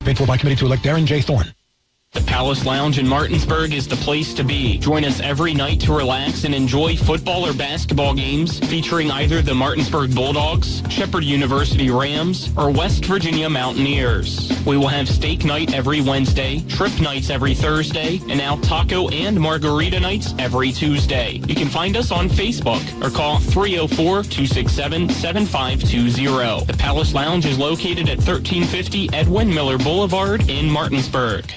Paid for by committee to elect Darren J. Thorne. The Palace Lounge in Martinsburg is the place to be. Join us every night to relax and enjoy football or basketball games featuring either the Martinsburg Bulldogs, Shepherd University Rams, or West Virginia Mountaineers. We will have steak night every Wednesday, trip nights every Thursday, and now taco and margarita nights every Tuesday. You can find us on Facebook or call 304-267-7520. The Palace Lounge is located at 1350 Edwin Miller Boulevard in Martinsburg.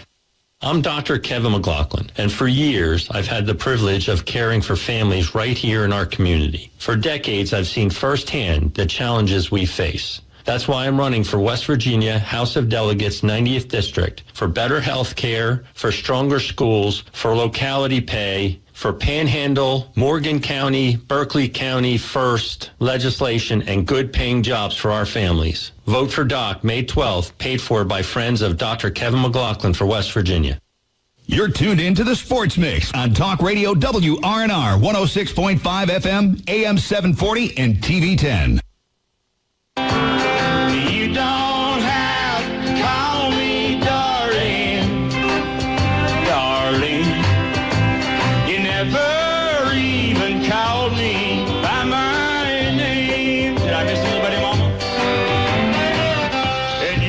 I'm Dr. Kevin McLaughlin, and for years, I've had the privilege of caring for families right here in our community. For decades, I've seen firsthand the challenges we face. That's why I'm running for West Virginia House of Delegates 90th District, for better health care, for stronger schools, for locality pay, for Panhandle, Morgan County, Berkeley County first legislation, and good paying jobs for our families. Vote for Doc May 12th, paid for by friends of Dr. Kevin McLaughlin for West Virginia. You're tuned in to the Sports Mix on Talk Radio WRNR 106.5 FM, AM 740, and TV 10. You don't have to call me darling, darling. You never even called me by my name. Did I miss anybody, Mama?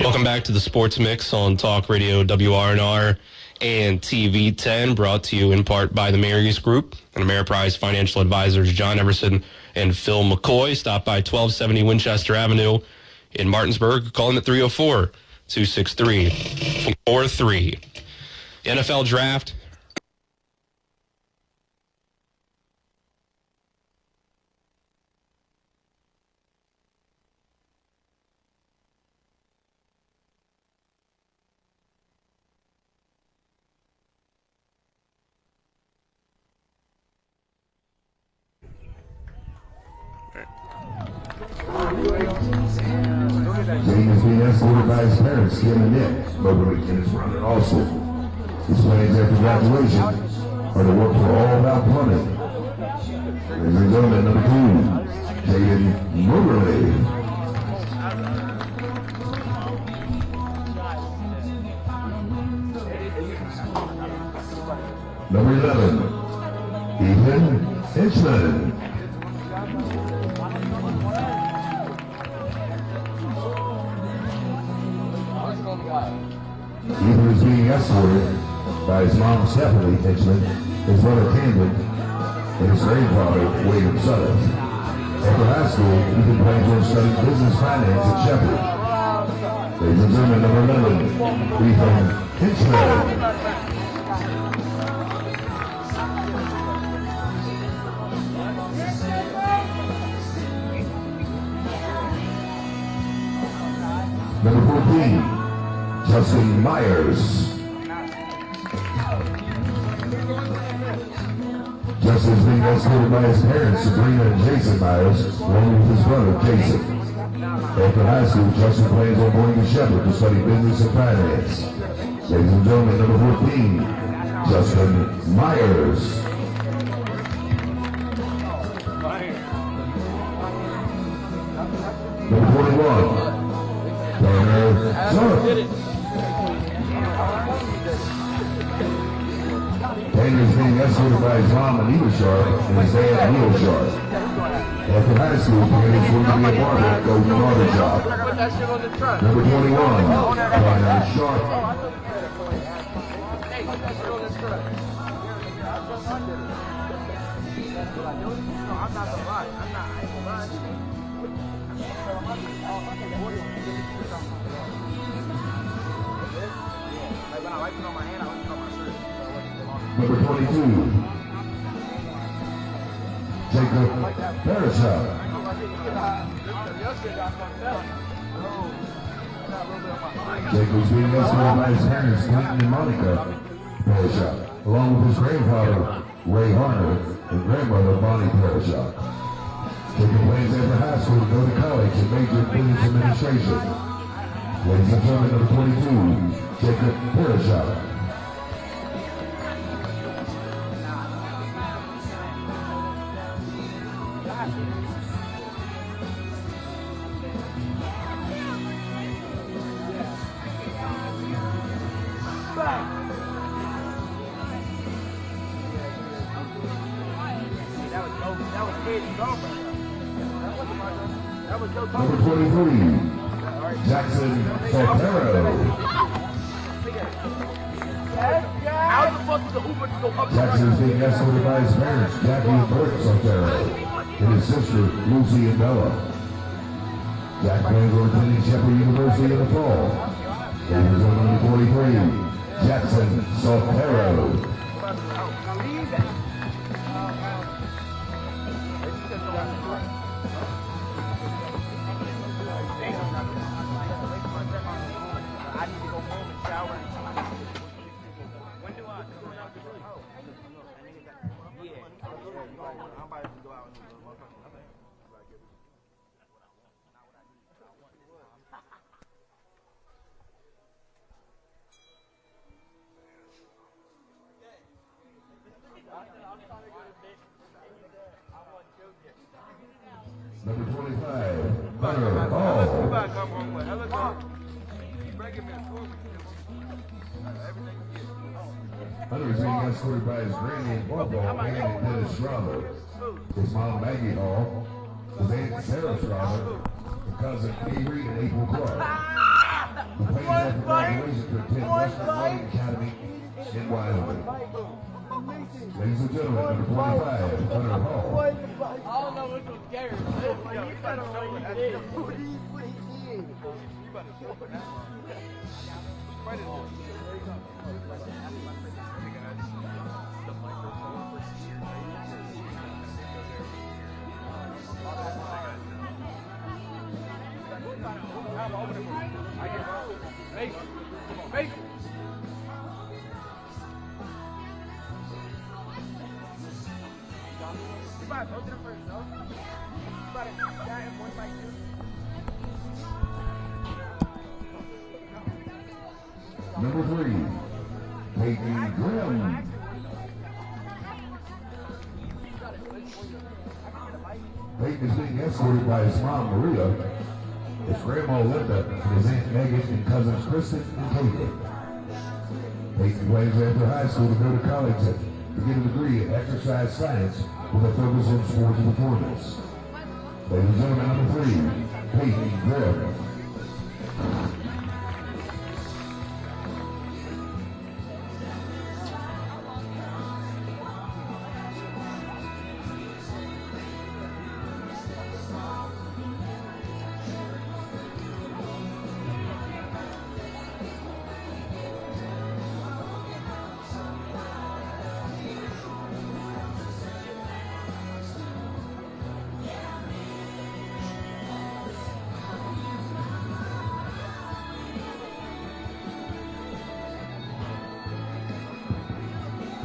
Welcome back to the Sports Mix on Talk Radio WRNR and TV 10, brought to you in part by the Marius Group and Ameriprise Financial Advisors John Everson and Phil McCoy. Stop by 1270 Winchester Avenue in Martinsburg. Call in at 304-263-43. NFL Draft. James is being escorted by his parents, Kim and Nick. Moberly and his brother also. His plans after graduation are to work for All About Plumbing. Ladies and gentlemen, number 2, Jaden Moberly. Number 11, Ethan Hinchman. Ethan is being escorted by his mom, Stephanie Hinchman, his brother, Camden, and his grandfather, William Sutton. After high school, Ethan plans on studying business finance at Shepherd. Ladies and gentlemen, number 11, Ethan Hinchman. Number 14, Justin Myers. Justin is being escorted by his parents, Sabrina and Jason Myers, along with his brother, Jason. After high school, Justin plans on going to Shepherd to study business and finance. Ladies and gentlemen, number 14, Justin Myers. Number 41, Tanner Sharp. Tanner is being escorted by his mom, Anita Sharp, and his dad, Neil Sharp. After high school, Tanner is going to be a barber at Golden Barber Shop. Number 21, Tanner Sharp. Number 22, Jacob Parashah. Jacob's being escorted by his parents, Clinton and Monica Parashah, along with his grandfather, Ray Harner, and grandmother, Bonnie Parashah. Jacob plans after high school to go to college and major in business administration. Ladies and gentlemen, number 22, Jacob Parashah. Number 23, Jackson Soltero. Jackson is being escorted by his parents, Jackie and Bert Soltero, and his sister, Lucy and Bella. Jack plans on attending Shepherd University in the fall. Ladies and gentlemen, number 43, Jackson Soltero. Number 25, Hunter Hall. Hunter is being escorted by his granny and Bobo and Dennis Strother, his mom Maggie Hall, his aunt Sarah Strother, and cousin Avery and April Clark. He plans after graduation to attend Western Lighting Academy in Wyoming. Ladies and gentlemen, number 25, Hunter Hall. I don't know which one's Garrett. You better what he did. What he did. Number 3, Peyton Grimm. Peyton is being escorted by his mom Maria, his grandma Linda, and his aunt Megan and cousins Kristen and Caitlin. Peyton plans after high school to go to college to get a degree in exercise science with a focus on sports and performance. Ladies and gentlemen, number 3, Peyton Grimm.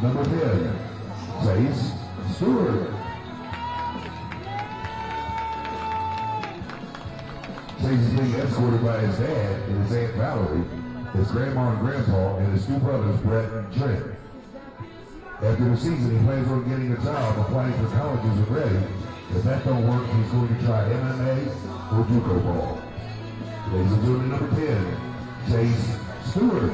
Number 10, Chase Stewart. Chase is being escorted by his dad and his Aunt Valerie, his grandma and grandpa, and his two brothers, Brett and Trent. After the season, he plans on getting a job applying for colleges and ready. If that don't work, he's going to try MMA or JUCO ball. Ladies and gentlemen, number 10, Chase Stewart.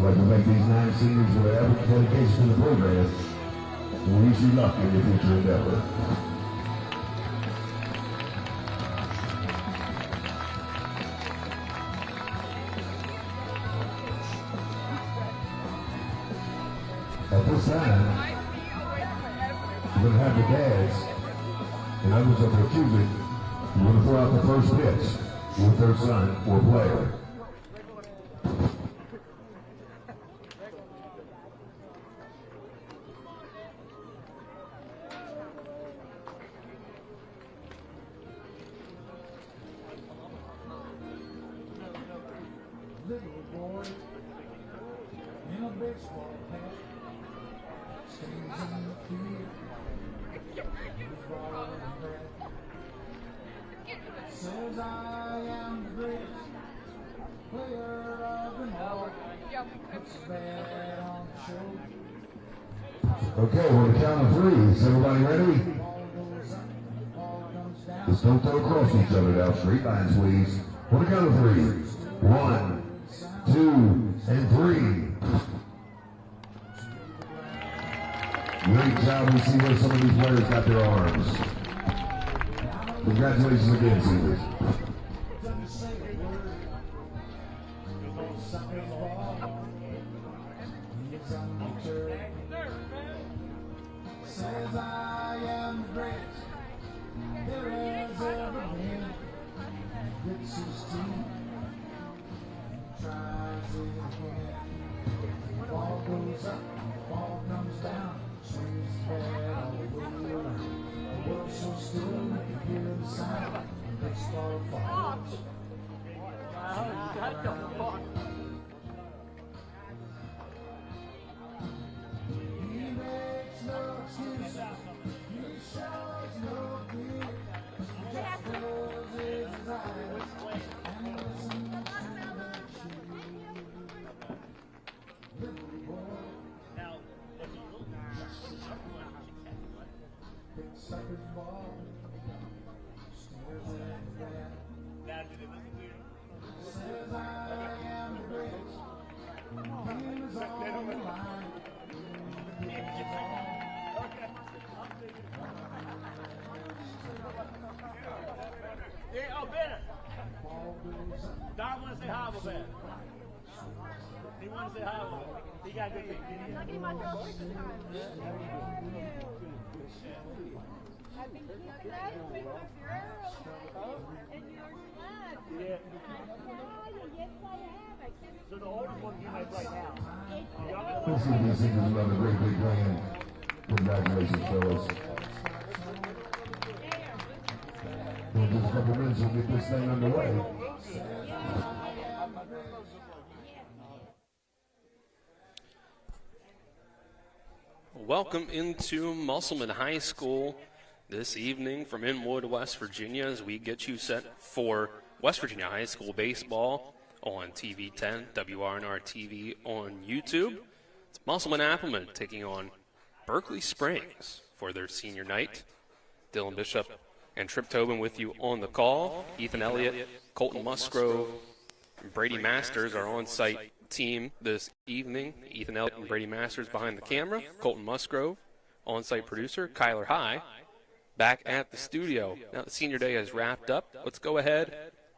I'd like to thank these 9 seniors for their avid dedication to the program and wish you luck in your future endeavor. At this time, we're going to have the dads and others of their choosing who want to throw out the first pitch with their son or player. Little boy in a baseball hat, stands in the field. Says I am the greatest player of them all. Puts that on the show. Okay, we're on the count of three. Is everybody ready? Just don't throw across each other down straight lines, please. On the count of three. 1, 2, and 3. Great job. We see where some of these players got their arms. Congratulations again, Caesars. Says I am the greatest there has ever been. Gets his team, tries it again. Ball goes up, ball comes down, swings the bat all the way around. The world's so still, you can hear the sound. Baseball falls. He makes no excuses. He shows no fear. He just closes his eyes and listens to the cheer. Little boy picks up his ball, stares at his bat. Says I am the greatest. Game is on the line. Yeah, oh, Bennett. Don wants to say hi, Ben. He wants to say hi. He got good things. I'm getting my girl this time. I think you said with my girl and your son. Yeah. Yes, I have. So the older one you have right now. Let's see if these things is another great big grand. Congratulations, fellas. In just a couple minutes, we'll get this thing underway. Welcome into Musselman High School this evening from Inwood, West Virginia, as we get you set for West Virginia High School baseball on TV 10, WRNR TV on YouTube. It's Musselman Appleman taking on Berkeley Springs for their senior night. Dylan Bishop and Trip Tobin with you on the call. Ethan Elliott, Colton Musgrove, and Brady Masters are on-site team this evening. Ethan Elliott and Brady Masters behind the camera. Colton Musgrove, on-site producer. Kyler High back at the studio. Now the senior day has wrapped up. Let's go ahead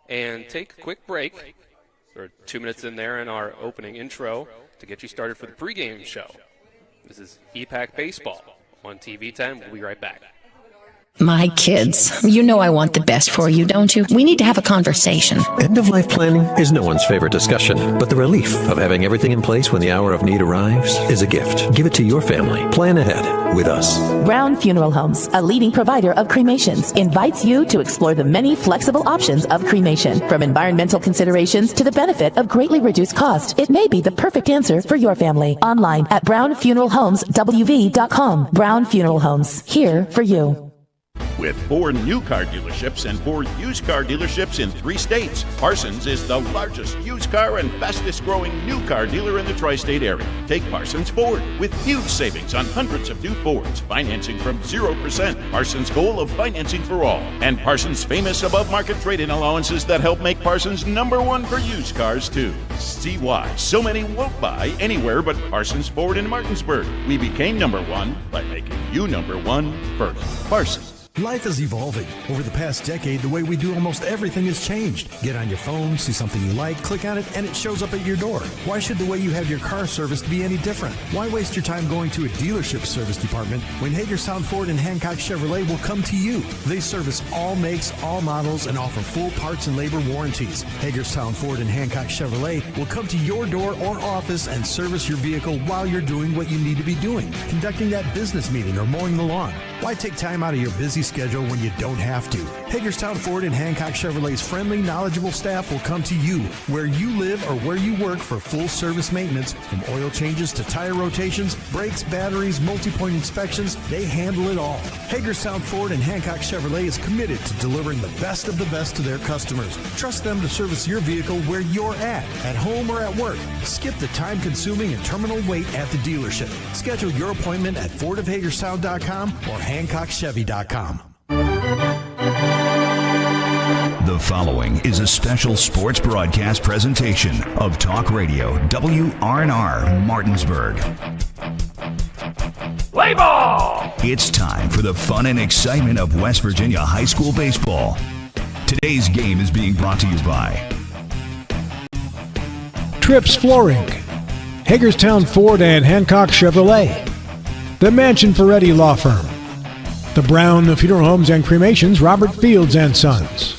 and take a quick break. There are 2 minutes in there in our opening intro to get you started for the pregame show. This is EPAC Baseball on TV 10. We'll be right back. My kids, you know I want the best for you, don't you? We need to have a conversation. End-of-life planning is no one's favorite discussion, but the relief of having everything in place when the hour of need arrives is a gift. Give it to your family. Plan ahead with us. Brown Funeral Homes, a leading provider of cremations, invites you to explore the many flexible options of cremation. From environmental considerations to the benefit of greatly reduced cost, it may be the perfect answer for your family. Online at brownfuneralhomeswv.com. Brown Funeral Homes, here for you. With 4 new car dealerships and 4 used car dealerships in 3 states, Parsons is the largest used car and fastest growing new car dealer in the tri-state area. Take Parsons Ford with huge savings on hundreds of new Fords, financing from 0%, Parsons' goal of financing for all, and Parsons' famous above-market trade-in allowances that help make Parsons #1 for used cars too. See why so many won't buy anywhere but Parsons Ford in Martinsburg. We became #1 by making you #1 first. Parsons. Life is evolving. Over the past decade, the way we do almost everything has changed. Get on your phone, see something you like, click on it, and it shows up at your door. Why should the way you have your car serviced be any different? Why waste your time going to a dealership service department when Hagerstown Ford and Hancock Chevrolet will come to you? They service all makes, all models, and offer full parts and labor warranties. Hagerstown Ford and Hancock Chevrolet will come to your door or office and service your vehicle while you're doing what you need to be doing, conducting that business meeting or mowing the lawn. Why take time out of your busy busy schedule when you don't have to. Hagerstown Ford and Hancock Chevrolet's friendly, knowledgeable staff will come to you where you live or where you work for full service maintenance, from oil changes to tire rotations, brakes, batteries, multi-point inspections. They handle it all. Hagerstown Ford and Hancock Chevrolet is committed to delivering the best of the best to their customers. Trust them to service your vehicle where you're at home or at work. Skip the time-consuming and terminal wait at the dealership. Schedule your appointment at fordofhagerstown.com or hancockchevy.com. The following is a special sports broadcast presentation of Talk Radio WRNR Martinsburg. Play ball! It's time for the fun and excitement of West Virginia high school baseball. Today's game is being brought to you by Trips Flooring, Hagerstown Ford and Hancock Chevrolet, the Mansion Ferretti Law Firm, the Brown Funeral Homes and Cremations, Robert Fields and Sons,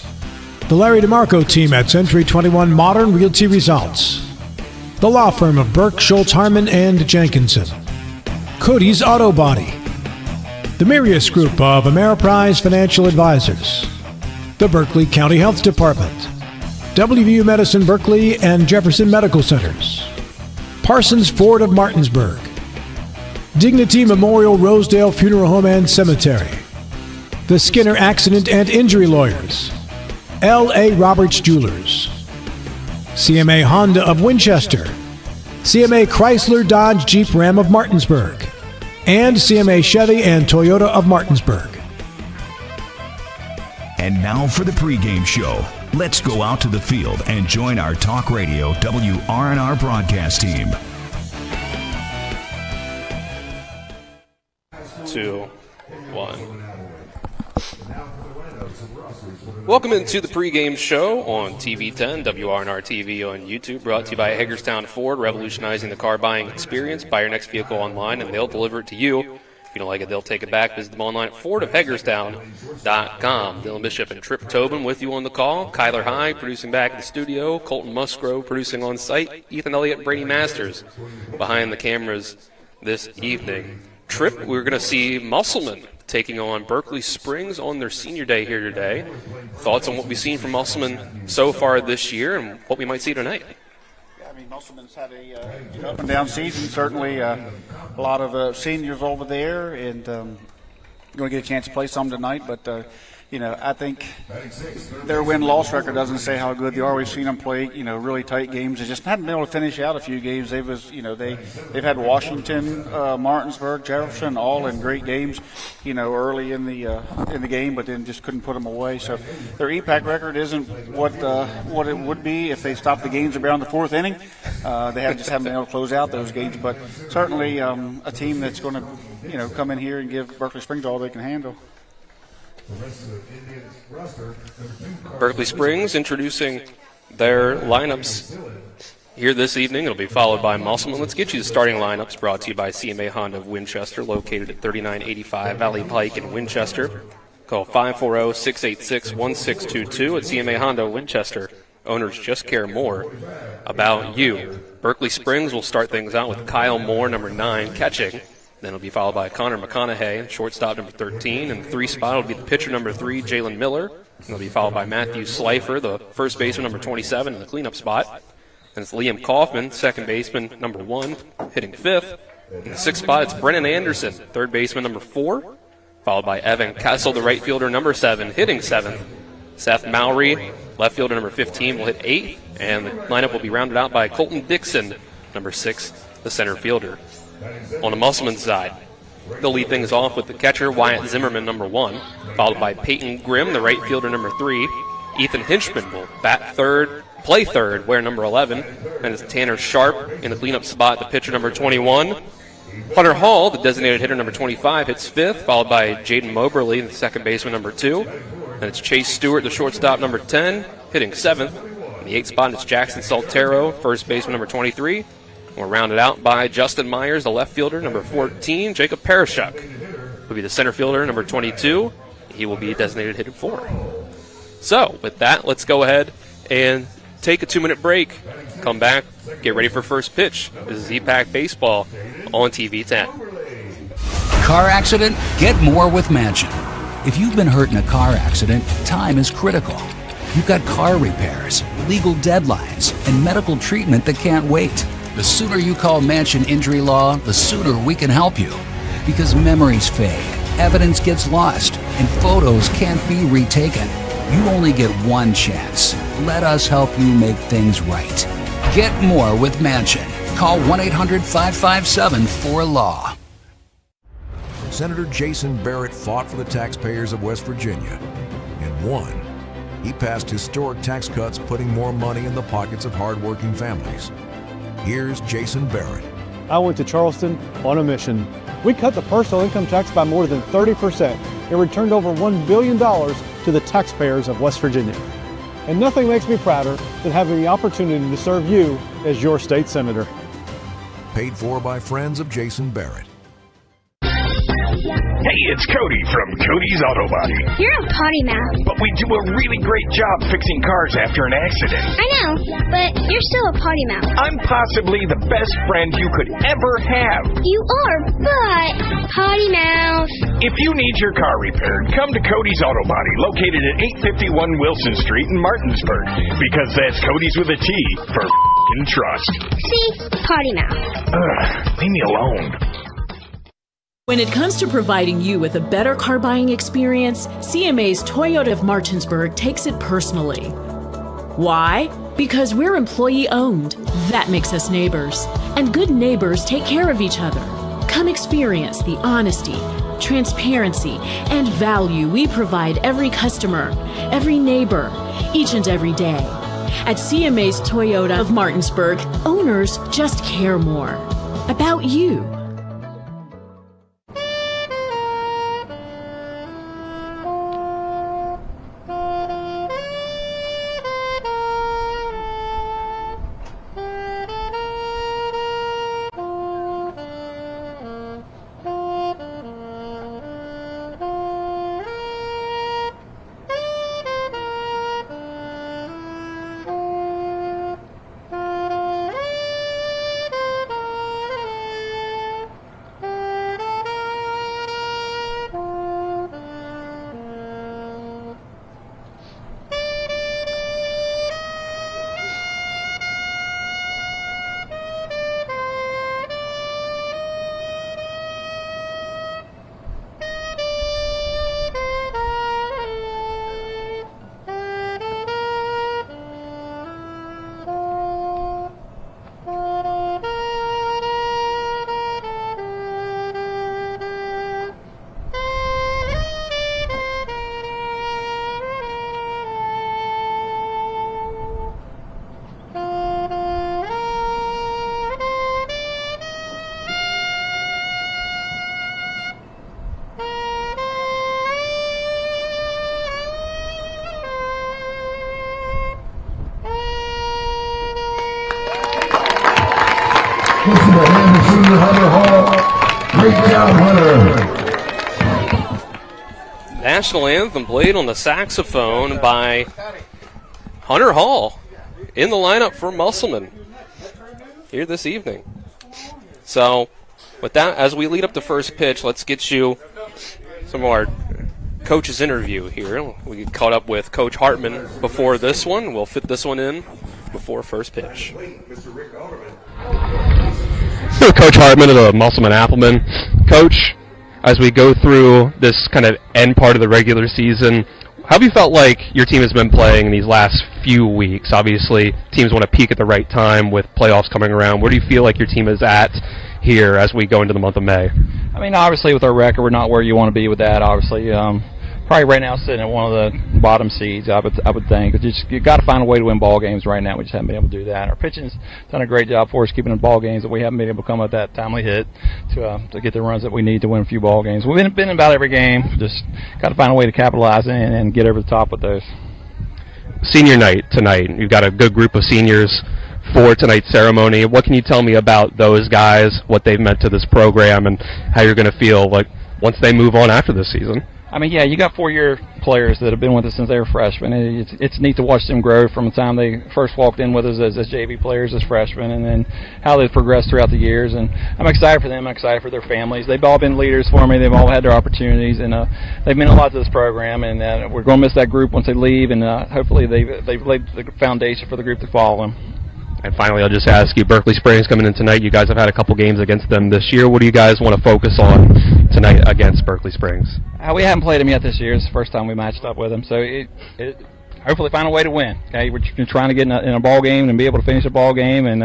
the Larry DeMarco team at Century 21 Modern Realty Results, the law firm of Burke, Schultz, Harmon, and Jenkinson, Cody's Auto Body, the Mirius Group of Ameriprise Financial Advisors, the Berkeley County Health Department, WVU Medicine Berkeley and Jefferson Medical Centers, Parsons Ford of Martinsburg, Dignity Memorial Rosedale Funeral Home and Cemetery, the Skinner Accident and Injury Lawyers, L.A. Roberts Jewelers, CMA Honda of Winchester, CMA Chrysler Dodge Jeep Ram of Martinsburg, and CMA Chevy and Toyota of Martinsburg. And now for the pregame show. Let's go out to the field and join our Talk Radio WRNR broadcast team. 2, 1. Welcome into the pregame show on TV10, WRNR TV on YouTube, brought to you by Hagerstown Ford, revolutionizing the car buying experience. Buy your next vehicle online and they'll deliver it to you. If you don't like it, they'll take it back. Visit them online at fordofhagerstown.com. Dylan Bishop and Trip Tobin with you on the call. Kyler High producing back in the studio. Colton Musgrove producing on site. Ethan Elliott, Brady Masters behind the cameras this evening. Trip, we're going to see Musselman taking on Berkeley Springs on their senior day here today. Thoughts on what we've seen from Musselman so far this year and what we might see tonight? I mean, Musselman's had a up and down season. Certainly a lot of seniors over there, and going to get a chance to play some tonight. But I think their win-loss record doesn't say how good they are. We've seen them play, really tight games. They just haven't been able to finish out a few games. They've had Washington, Martinsburg, Jefferson, all in great games, early in the game, but then just couldn't put them away. So their EPAC record isn't what it would be if they stopped the games around the fourth inning. They haven't been able to close out those games, but certainly a team that's going to come in here and give Berkeley Springs all they can handle. Berkeley Springs introducing their lineups here this evening. It'll be followed by Musselman. Let's get you the starting lineups, brought to you by CMA Honda of Winchester, located at 3985 Valley Pike in Winchester. Call 540-686-1622 at CMA Honda of Winchester. Owners just care more about you. Berkeley Springs will start things out with Kyle Moore, number 9, catching. Then it'll be followed by Connor McConaughey, shortstop number 13. And the 3 spot will be the pitcher number 3, Jalen Miller. And it'll be followed by Matthew Slifer, the first baseman number 27 in the cleanup spot. Then it's Liam Kaufman, second baseman number 1, hitting 5th. In the 6th spot, it's Brennan Anderson, third baseman number 4. Followed by Evan Kessel, the right fielder number 7, hitting 7th. Seth Mowry, left fielder number 15, will hit 8th. And the lineup will be rounded out by Colton Dixon, number 6, the center fielder. On the Musselman side, they'll lead things off with the catcher, Wyatt Zimmerman, number 1, followed by Peyton Grimm, the right fielder, number 3. Ethan Hinchman will play third, wear number 11. And it's Tanner Sharp in the cleanup spot, the pitcher, number 21. Hunter Hall, the designated hitter, number 25, hits 5th, followed by Jaden Moberly, the second baseman, number 2. And it's Chase Stewart, the shortstop, number 10, hitting 7th. In the 8th spot, it's Jackson Saltero, first baseman, number 23. We're rounded out by Justin Myers, the left fielder, number 14. Jacob Parashuk will be the center fielder, number 22. He will be designated hitter 4. So, with that, let's go ahead and take a 2-minute break. Come back, get ready for first pitch. This is EPAC Baseball on TV 10. Car accident? Get more with Mansion. If you've been hurt in a car accident, time is critical. You've got car repairs, legal deadlines, and medical treatment that can't wait. The sooner you call Mansion Injury Law, the sooner we can help you. Because memories fade, evidence gets lost, and photos can't be retaken. You only get one chance. Let us help you make things right. Get more with Mansion. Call 1-800-557-4LAW. Senator Jason Barrett fought for the taxpayers of West Virginia and won. He passed historic tax cuts, putting more money in the pockets of hardworking families. Here's Jason Barrett. I went to Charleston on a mission. We cut the personal income tax by more than 30% and returned over $1 billion to the taxpayers of West Virginia. And nothing makes me prouder than having the opportunity to serve you as your state senator. Paid for by friends of Jason Barrett. Hey, it's Cody from Cody's Auto Body. You're a potty mouth. But we do a really great job fixing cars after an accident. I know, but you're still a potty mouth. I'm possibly the best friend you could ever have. You are, but potty mouth. If you need your car repaired, come to Cody's Auto Body, located at 851 Wilson Street in Martinsburg. Because that's Cody's with a T for f***ing trust. See? Potty mouth. Leave me alone. When it comes to providing you with a better car buying experience, CMA's Toyota of Martinsburg takes it personally. Why? Because we're employee owned. That makes us neighbors. And good neighbors take care of each other. Come experience the honesty, transparency, and value we provide every customer, every neighbor, each and every day. At CMA's Toyota of Martinsburg, owners just care more about you. National anthem played on the saxophone by Hunter Hall in the lineup for Musselman here this evening. So with that, as we lead up to first pitch, let's get you some of our coach's interview here. We get caught up with Coach Hartman before this one. We'll fit this one in before first pitch. Coach Hartman of the Musselman Appleman. Coach, as we go through this kind of end part of the regular season, how have you felt like your team has been playing in these last few weeks? Obviously, teams want to peak at the right time with playoffs coming around. Where do you feel like your team is at here as we go into the month of May? I mean, obviously, with our record, we're not where you want to be with that, obviously. Probably right now sitting at one of the bottom seeds, I would think. You got to find a way to win ball games right now. We just haven't been able to do that. Our pitching's done a great job for us keeping the ball games, but we haven't been able to come up with that timely hit to get the runs that we need to win a few ball games. We've been in about every game. Just got to find a way to capitalize and get over the top with those. Senior night tonight. You've got a good group of seniors for tonight's ceremony. What can you tell me about those guys, what they've meant to this program, and how you're going to feel like once they move on after this season? I mean, yeah, you got 4-year players that have been with us since they were freshmen. It's neat to watch them grow from the time they first walked in with us as JV players, as freshmen, and then how they've progressed throughout the years. And I'm excited for them. I'm excited for their families. They've all been leaders for me. They've all had their opportunities, and they've meant a lot to this program. And we're going to miss that group once they leave, and hopefully they've laid the foundation for the group to follow them. And finally, I'll just ask you, Berkeley Springs coming in tonight, you guys have had a couple games against them this year. What do you guys want to focus on tonight against Berkeley Springs? We haven't played them yet this year. It's the first time we matched up with them. So hopefully find a way to win. Okay, we're trying to get in a ball game and be able to finish a ball game and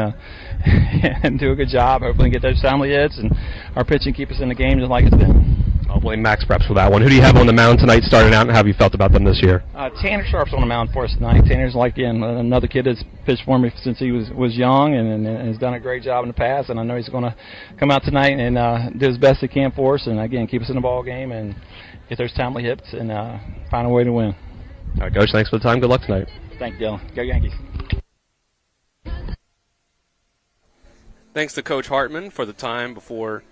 and do a good job. Hopefully get those timely hits and our pitching keep us in the game just like it's been. I'll blame Max Preps for that one. Who do you have on the mound tonight starting out, and how have you felt about them this year? Tanner Sharp's on the mound for us tonight. Tanner's another kid that's pitched for me since he was young and has done a great job in the past, and I know he's going to come out tonight and do his best he can for us and, again, keep us in the ball game and get those timely hits and find a way to win. All right, Coach, thanks for the time. Good luck tonight. Thank you, Dylan. Go Yankees. Thanks to Coach Hartman for the time before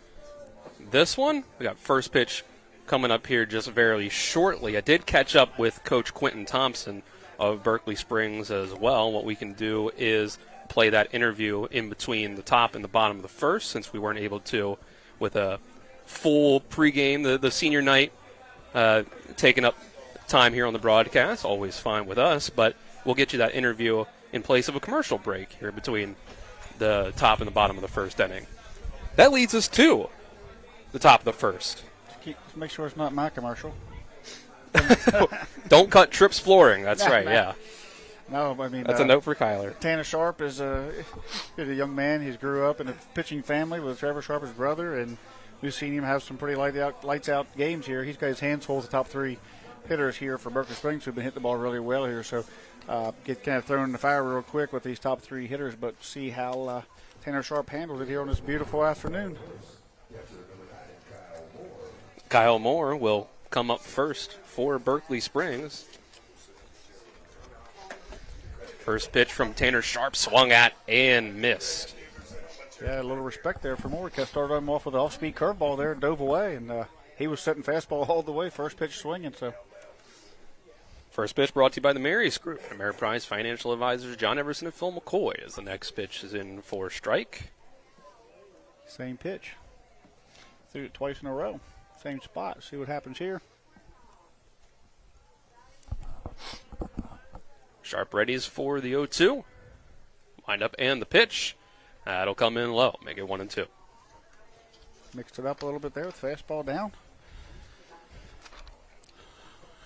this one. We got first pitch coming up here just very shortly. I did catch up with Coach Quentin Thompson of Berkeley Springs as well. What we can do is play that interview in between the top and the bottom of the first, since we weren't able to with a full pregame. The senior night taking up time here on the broadcast, always fine with us, but we'll get you that interview in place of a commercial break here between the top and the bottom of the first inning. That leads us to the top of the first. Just make sure it's not my commercial. Don't cut Tripp's flooring. That's right, yeah. No, I mean... That's a note for Kyler. Tanner Sharp is a young man. He's grew up in a pitching family with Trevor Sharp, his brother, and we've seen him have some pretty lights-out games here. He's got his hands full with the top 3 hitters here for Berkeley Springs who've been hitting the ball really well here. So get kind of thrown in the fire real quick with these top 3 hitters, but see how Tanner Sharp handles it here on this beautiful afternoon. Kyle Moore will come up first for Berkeley Springs. First pitch from Tanner Sharp, swung at and missed. Yeah, a little respect there for Moore. Started him off with an off-speed curveball there and dove away, and he was setting fastball all the way, first pitch swinging. So, first pitch brought to you by the Marius Group. Ameriprise Financial Advisors John Everson and Phil McCoy, as the next pitch is in for strike. Same pitch. Threw it twice in a row. Same spot. See what happens here. Sharp readies for the 0-2. Wind up and the pitch. That'll come in low. Make it 1-2. Mixed it up a little bit there with fastball down.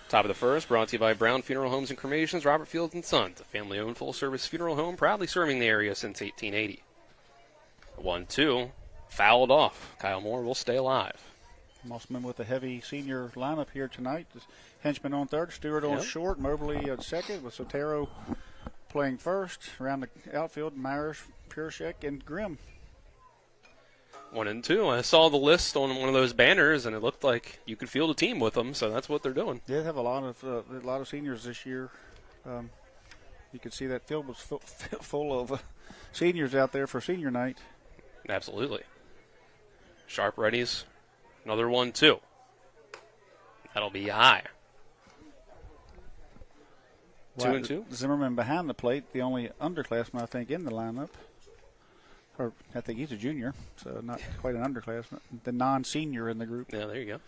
Top of the first, brought to you by Brown Funeral Homes and Cremations, Robert Fields & Sons, a family-owned full-service funeral home proudly serving the area since 1880. 1-2, fouled off. Kyle Moore will stay alive. Musselman with a heavy senior lineup here tonight. Henchman on third, Stewart on short, Mobley at second, with Sotero playing first. Around the outfield, Myers, Purishek, and Grimm. 1-2. I saw the list on one of those banners, and it looked like you could field a team with them, so that's what they're doing. Yeah, they have a lot of seniors this year. You could see that field was full of seniors out there for senior night. Absolutely. Sharp readies. Another 1-2. That'll be high. 2-2. Zimmerman behind the plate, the only underclassman, I think, in the lineup. Or I think he's a junior, so not quite an underclassman. The non-senior in the group. Yeah, there you go.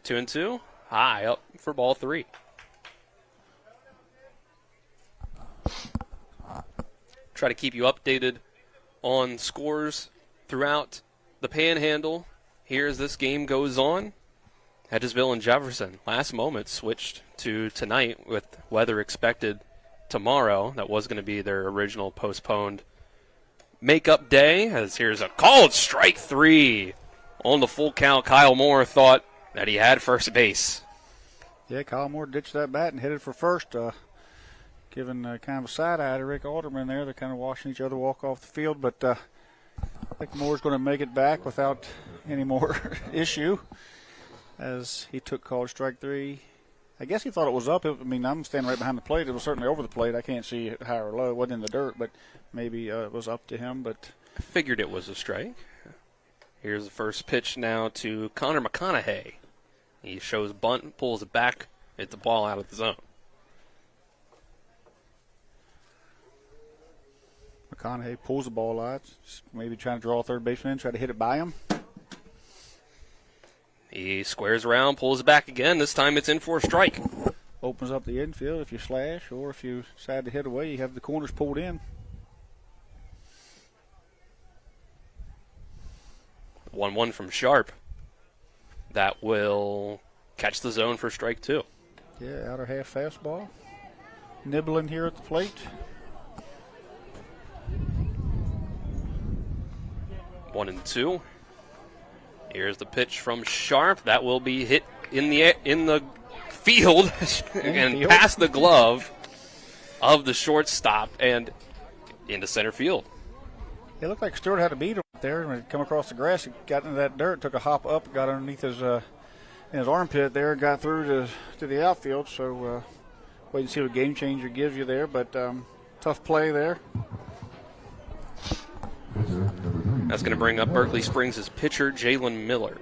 2-2. High up for ball 3. Try to keep you updated on scores throughout the Panhandle here as this game goes on. Hedgesville and Jefferson, last moment, switched to tonight with weather expected tomorrow. That was going to be their original postponed makeup day, as here's a called strike 3. On the full count, Kyle Moore thought that he had first base. Yeah, Kyle Moore ditched that bat and headed for first, giving kind of a side-eye to Rick Alderman there. They're kind of watching each other walk off the field, but I think Moore's going to make it back without any more issue, as he took called strike 3. I guess he thought it was up. I mean, I'm standing right behind the plate. It was certainly over the plate. I can't see it high or low. It wasn't in the dirt, but maybe it was up to him. But I figured it was a strike. Here's the first pitch now to Connor McConaughey He shows bunt, pulls it back, hits the ball out of the zone. McConaughey pulls the ball out, maybe trying to draw a third baseman in, try to hit it by him. He squares around, pulls it back again. This time it's in for a strike. Opens up the infield if you slash, or if you decide to hit away, you have the corners pulled in. 1-1 from Sharp. That will catch the zone for strike 2. Yeah, outer half fastball. Nibbling here at the plate. 1-2. Here's the pitch from Sharp. That will be hit in the field and past the glove of the shortstop and into center field. It looked like Stewart had to beat him there. When he come across the grass, he got into that dirt, took a hop up, got underneath his in his armpit there, got through to the outfield. So wait and see what game changer gives you there. But tough play there. That's going to bring up Berkeley Springs' pitcher, Jalen Miller.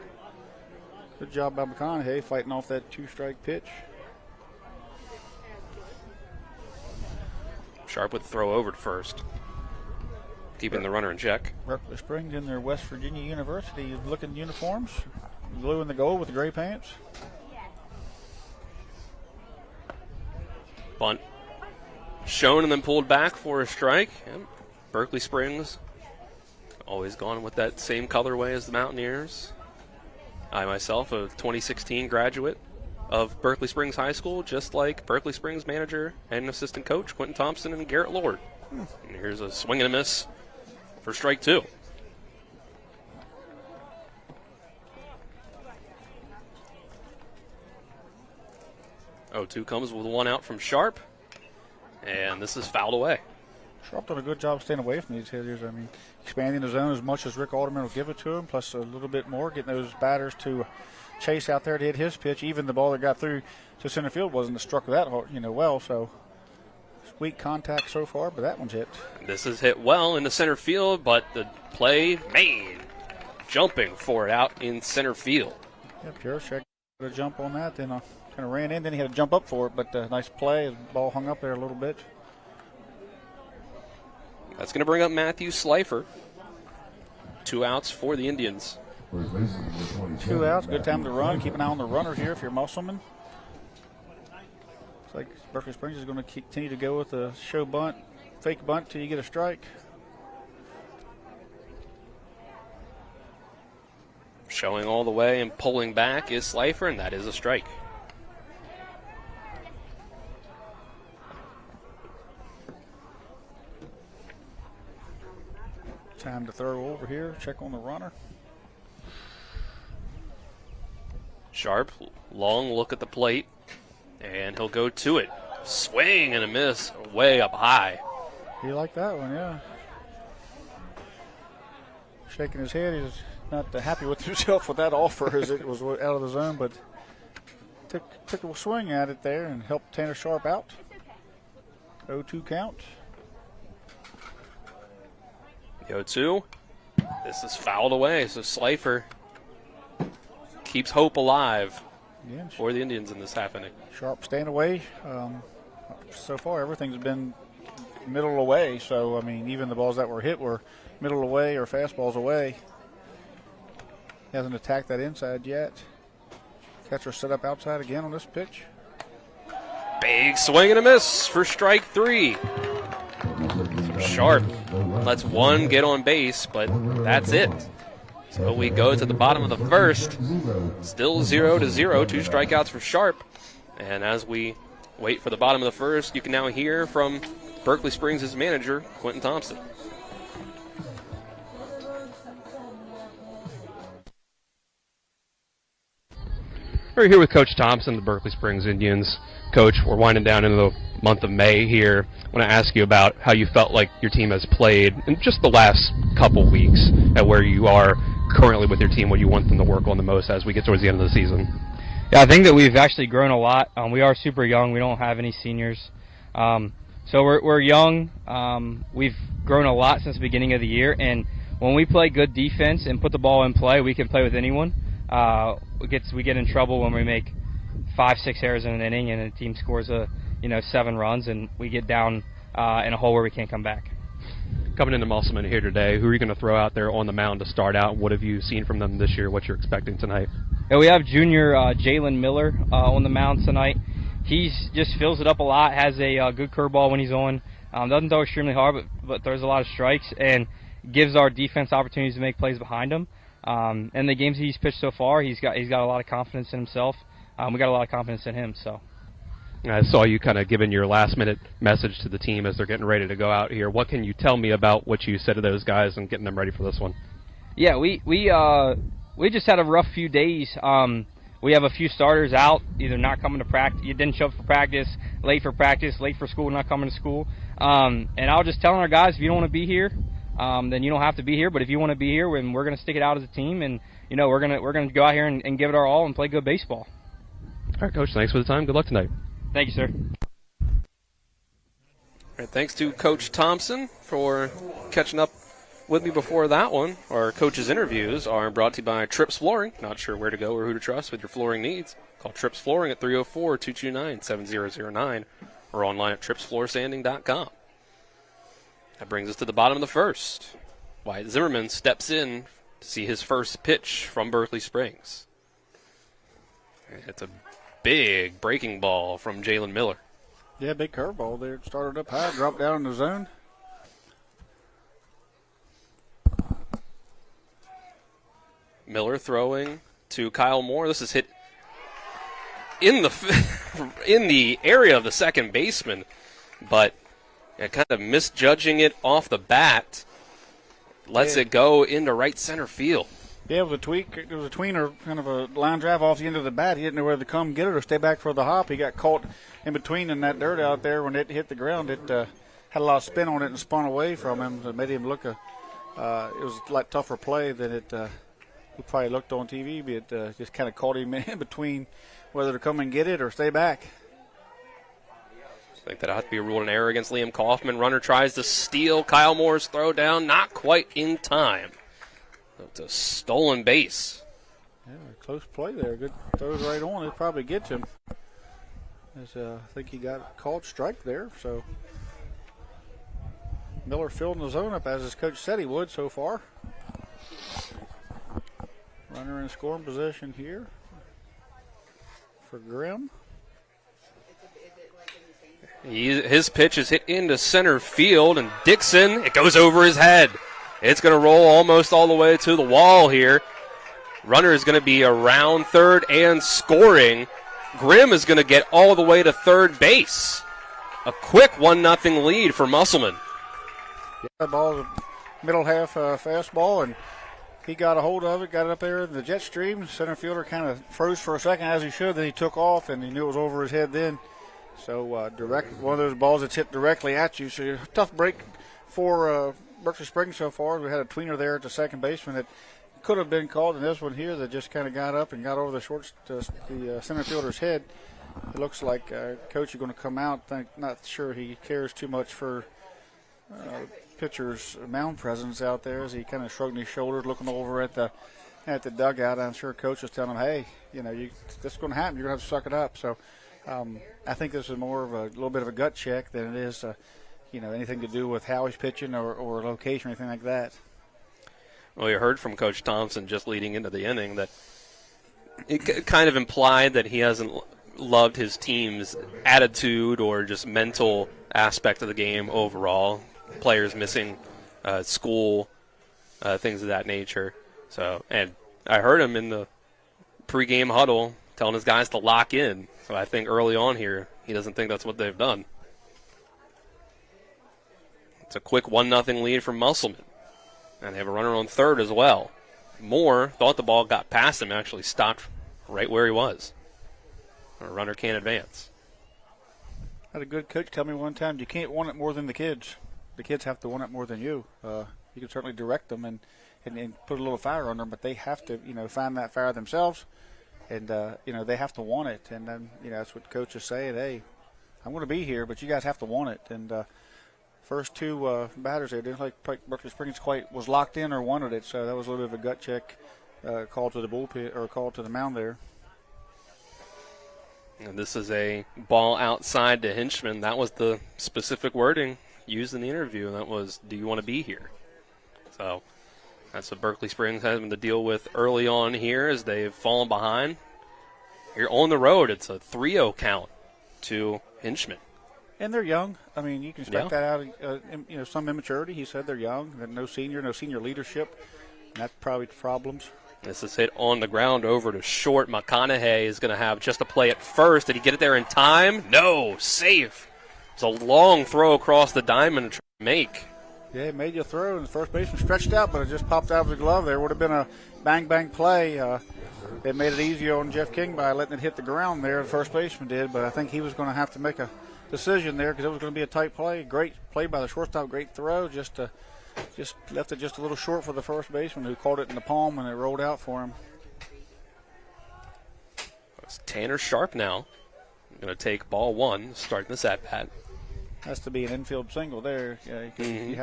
Good job by McConaughey fighting off that 2-strike pitch. Sharp with the throw over to first, keeping the runner in check. Berkeley Springs in their West Virginia University looking uniforms. Blue and the gold with the gray pants. Bunt shown and then pulled back for a strike. And Berkeley Springs always gone with that same colorway as the Mountaineers. I myself, a 2016 graduate of Berkeley Springs High School, just like Berkeley Springs manager and assistant coach Quentin Thompson and Garrett Lord. And here's a swing and a miss for strike 2. Oh, 2 comes with 1 out from Sharp, and this is fouled away. Sharp done a good job staying away from these hitters. I mean, expanding the zone as much as Rick Alderman will give it to him, plus a little bit more, getting those batters to chase out there to hit his pitch. Even the ball that got through to center field wasn't struck that hard, well. So weak contact so far, but that one's hit. This is hit well into center field, but the play made, jumping for it out in center field. Yep, Jurczyk got a jump on that, then kind of ran in, then he had to jump up for it, but nice play. The ball hung up there a little bit. That's going to bring up Matthew Slifer. 2 outs for the Indians. 2 outs, good time to run. Keep an eye on the runners here if you're Musselman. Looks like Berkeley Springs is going to continue to go with a show bunt, fake bunt till you get a strike. Showing all the way and pulling back is Slifer, and that is a strike. Time to throw over here, check on the runner. Sharp, long look at the plate, and he'll go to it. Swing and a miss, way up high. He liked that one, yeah. Shaking his head, he's not happy with himself with that offer as it was out of the zone, but took a swing at it there and helped Tanner Sharp out. 0-2 count. The 0-2. This is fouled away, so Slifer keeps hope alive for the Indians in this half inning. Sharp staying away. So far, everything's been middle away. So, I mean, even the balls that were hit were middle away or fastballs away. He hasn't attacked that inside yet. Catcher set up outside again on this pitch. Big swing and a miss for strike 3. Sharp lets 1 get on base, but that's it. So we go to the bottom of the first. Still 0-0, 2 strikeouts for Sharp. And as we wait for the bottom of the first, you can now hear from Berkeley Springs' manager, Quentin Thompson. We're here with Coach Thompson, the Berkeley Springs Indians. Coach, we're winding down into the month of May here. I want to ask you about how you felt like your team has played in just the last couple weeks at where you are currently with your team, what you want them to work on the most as we get towards the end of the season. Yeah, I think that we've actually grown a lot. We are super young. We don't have any seniors. So we're young. We've grown a lot since the beginning of the year, and when we play good defense and put the ball in play, we can play with anyone. we get in trouble when we make 5-6 errors in an inning and the team scores 7 runs and we get down in a hole where we can't come back. Coming into Musselman here today, who are you going to throw out there on the mound to start out? What have you seen from them this year? What you're expecting tonight? Yeah, we have junior Jalen Miller on the mound tonight. He just fills it up a lot, has a good curveball when he's on. Doesn't throw extremely hard, but throws a lot of strikes and gives our defense opportunities to make plays behind him. In the games he's pitched so far, he's got a lot of confidence in himself. We got a lot of confidence in him. So. I saw you kind of giving your last-minute message to the team as they're getting ready to go out here. What can you tell me about what you said to those guys and getting them ready for this one? Yeah, we just had a rough few days. We have a few starters out, either not coming to practice, you didn't show up for practice, late for school, not coming to school. And I was just telling our guys, if you don't want to be here, then you don't have to be here. But if you want to be here, we're going to stick it out as a team, and we're going to go out here and give it our all and play good baseball. All right, Coach. Thanks for the time. Good luck tonight. Thank you, sir. All right, thanks to Coach Thompson for catching up with me before that one. Our coach's interviews are brought to you by Trips Flooring. Not sure where to go or who to trust with your flooring needs? Call Trips Flooring at 304-229-7009 or online at tripsfloorsanding.com. That brings us to the bottom of the first. Wyatt Zimmerman steps in to see his first pitch from Berkeley Springs. It's a big breaking ball from Jalen Miller. Yeah, big curveball there. Started up high, dropped down in the zone. Miller throwing to Kyle Moore. This is hit in the area of the second baseman, but kind of misjudging it off the bat. Lets it go into right center field. Yeah, it was a tweak. It was a tweener, kind of a line drive off the end of the bat. He didn't know whether to come get it or stay back for the hop. He got caught in between in that dirt out there. When it hit the ground, it had a lot of spin on it and spun away from him. It made him look it was a lot tougher play than it he probably looked on TV, but it just kind of caught him in between whether to come and get it or stay back. I think that'll have to be ruled an error against Liam Kaufman. Runner tries to steal Kyle Moore's throw down, not quite in time. It's a stolen base. Yeah, close play there. Good throws right on. It probably gets him. I think he got called strike there. So Miller filling the zone up as his coach said he would so far. Runner in scoring position here for Grimm. His pitch is hit into center field, and Dixon, it goes over his head. It's going to roll almost all the way to the wall here. Runner is going to be around third and scoring. Grimm is going to get all the way to third base. A quick 1-0 lead for Musselman. Yeah, the ball is a middle half fastball, and he got a hold of it, got it up there in the jet stream. Center fielder kind of froze for a second, as he should. Then he took off, and he knew it was over his head then. So one of those balls that's hit directly at you. So a tough break for Berkeley Springs so far. We had a tweener there at the second baseman that could have been called, and this one here that just kind of got up and got over the center fielder's head. It looks like Coach is going to come out. Not sure he cares too much for pitcher's mound presence out there, as he kind of shrugged his shoulders, looking over at the dugout. I'm sure Coach was telling him, "Hey, this is going to happen. You're going to have to suck it up." So I think this is more of a little bit of a gut check than it is, anything to do with how he's pitching or location or anything like that. Well, you heard from Coach Thompson just leading into the inning that it kind of implied that he hasn't loved his team's attitude or just mental aspect of the game overall. Players missing school, things of that nature. So, and I heard him in the pregame huddle telling his guys to lock in. So I think early on here, he doesn't think that's what they've done. It's a quick 1-0 lead for Musselman. And they have a runner on third as well. Moore thought the ball got past him and actually stopped right where he was. A runner can't advance. I had a good coach tell me one time, you can't want it more than the kids. The kids have to want it more than you. You can certainly direct them and put a little fire on them, but they have to, find that fire themselves. And, they have to want it. And then, that's what Coach is saying. Hey, I'm going to be here, but you guys have to want it. And first two batters there didn't like Berkeley Springs quite was locked in or wanted it. So that was a little bit of a gut check called to the bullpen or called to the mound there. And this is a ball outside to Hinchman. That was the specific wording used in the interview, and that was, do you want to be here? So that's what Berkeley Springs has been to deal with early on here as they've fallen behind. Here on the road, it's a 3-0 count to Hinchman. And they're young. I mean, you can expect that out of some immaturity. He said they're young. They're no senior leadership. And that's probably problems. This is hit on the ground over to short. McConaughey is going to have just a play at first. Did he get it there in time? No, safe. It's a long throw across the diamond to try to make. Yeah, it made you throw, and the first baseman stretched out, but it just popped out of the glove there. Would have been a bang-bang play. They made it easier on Jeff King by letting it hit the ground there. The first baseman did, but I think he was going to have to make a decision there because it was going to be a tight play. Great play by the shortstop, great throw, just left it just a little short for the first baseman who caught it in the palm and it rolled out for him. It's Tanner Sharp now. Going to take ball one, starting this at bat. Has to be an infield single there. You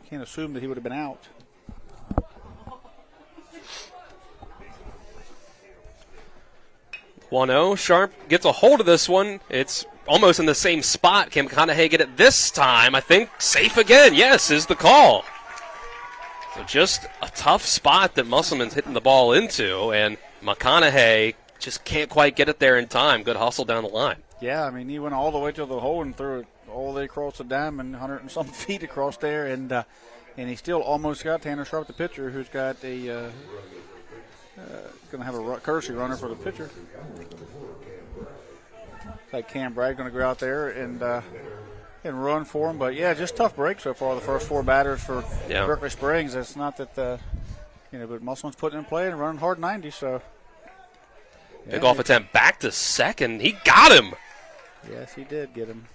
can't assume that he would have been out. (1-0). Sharp gets a hold of this one. It's almost in the same spot. Can McConaughey get it this time? I think safe again. Yes, is the call. So just a tough spot that Musselman's hitting the ball into, and McConaughey just can't quite get it there in time. Good hustle down the line. Yeah, I mean, he went all the way to the hole and threw it all the way across the diamond, 100 and some feet across there, and he still almost got Tanner Sharp, the pitcher, who's got a going to have a courtesy runner for the pitcher. Like Cam Bragg going to go out there and run for him, but yeah, just tough break so far. The first four batters for Berkeley Springs. It's not that but Musselman's putting in play and running hard 90. So Pick-off attempt back to second. He got him. Yes, he did get him.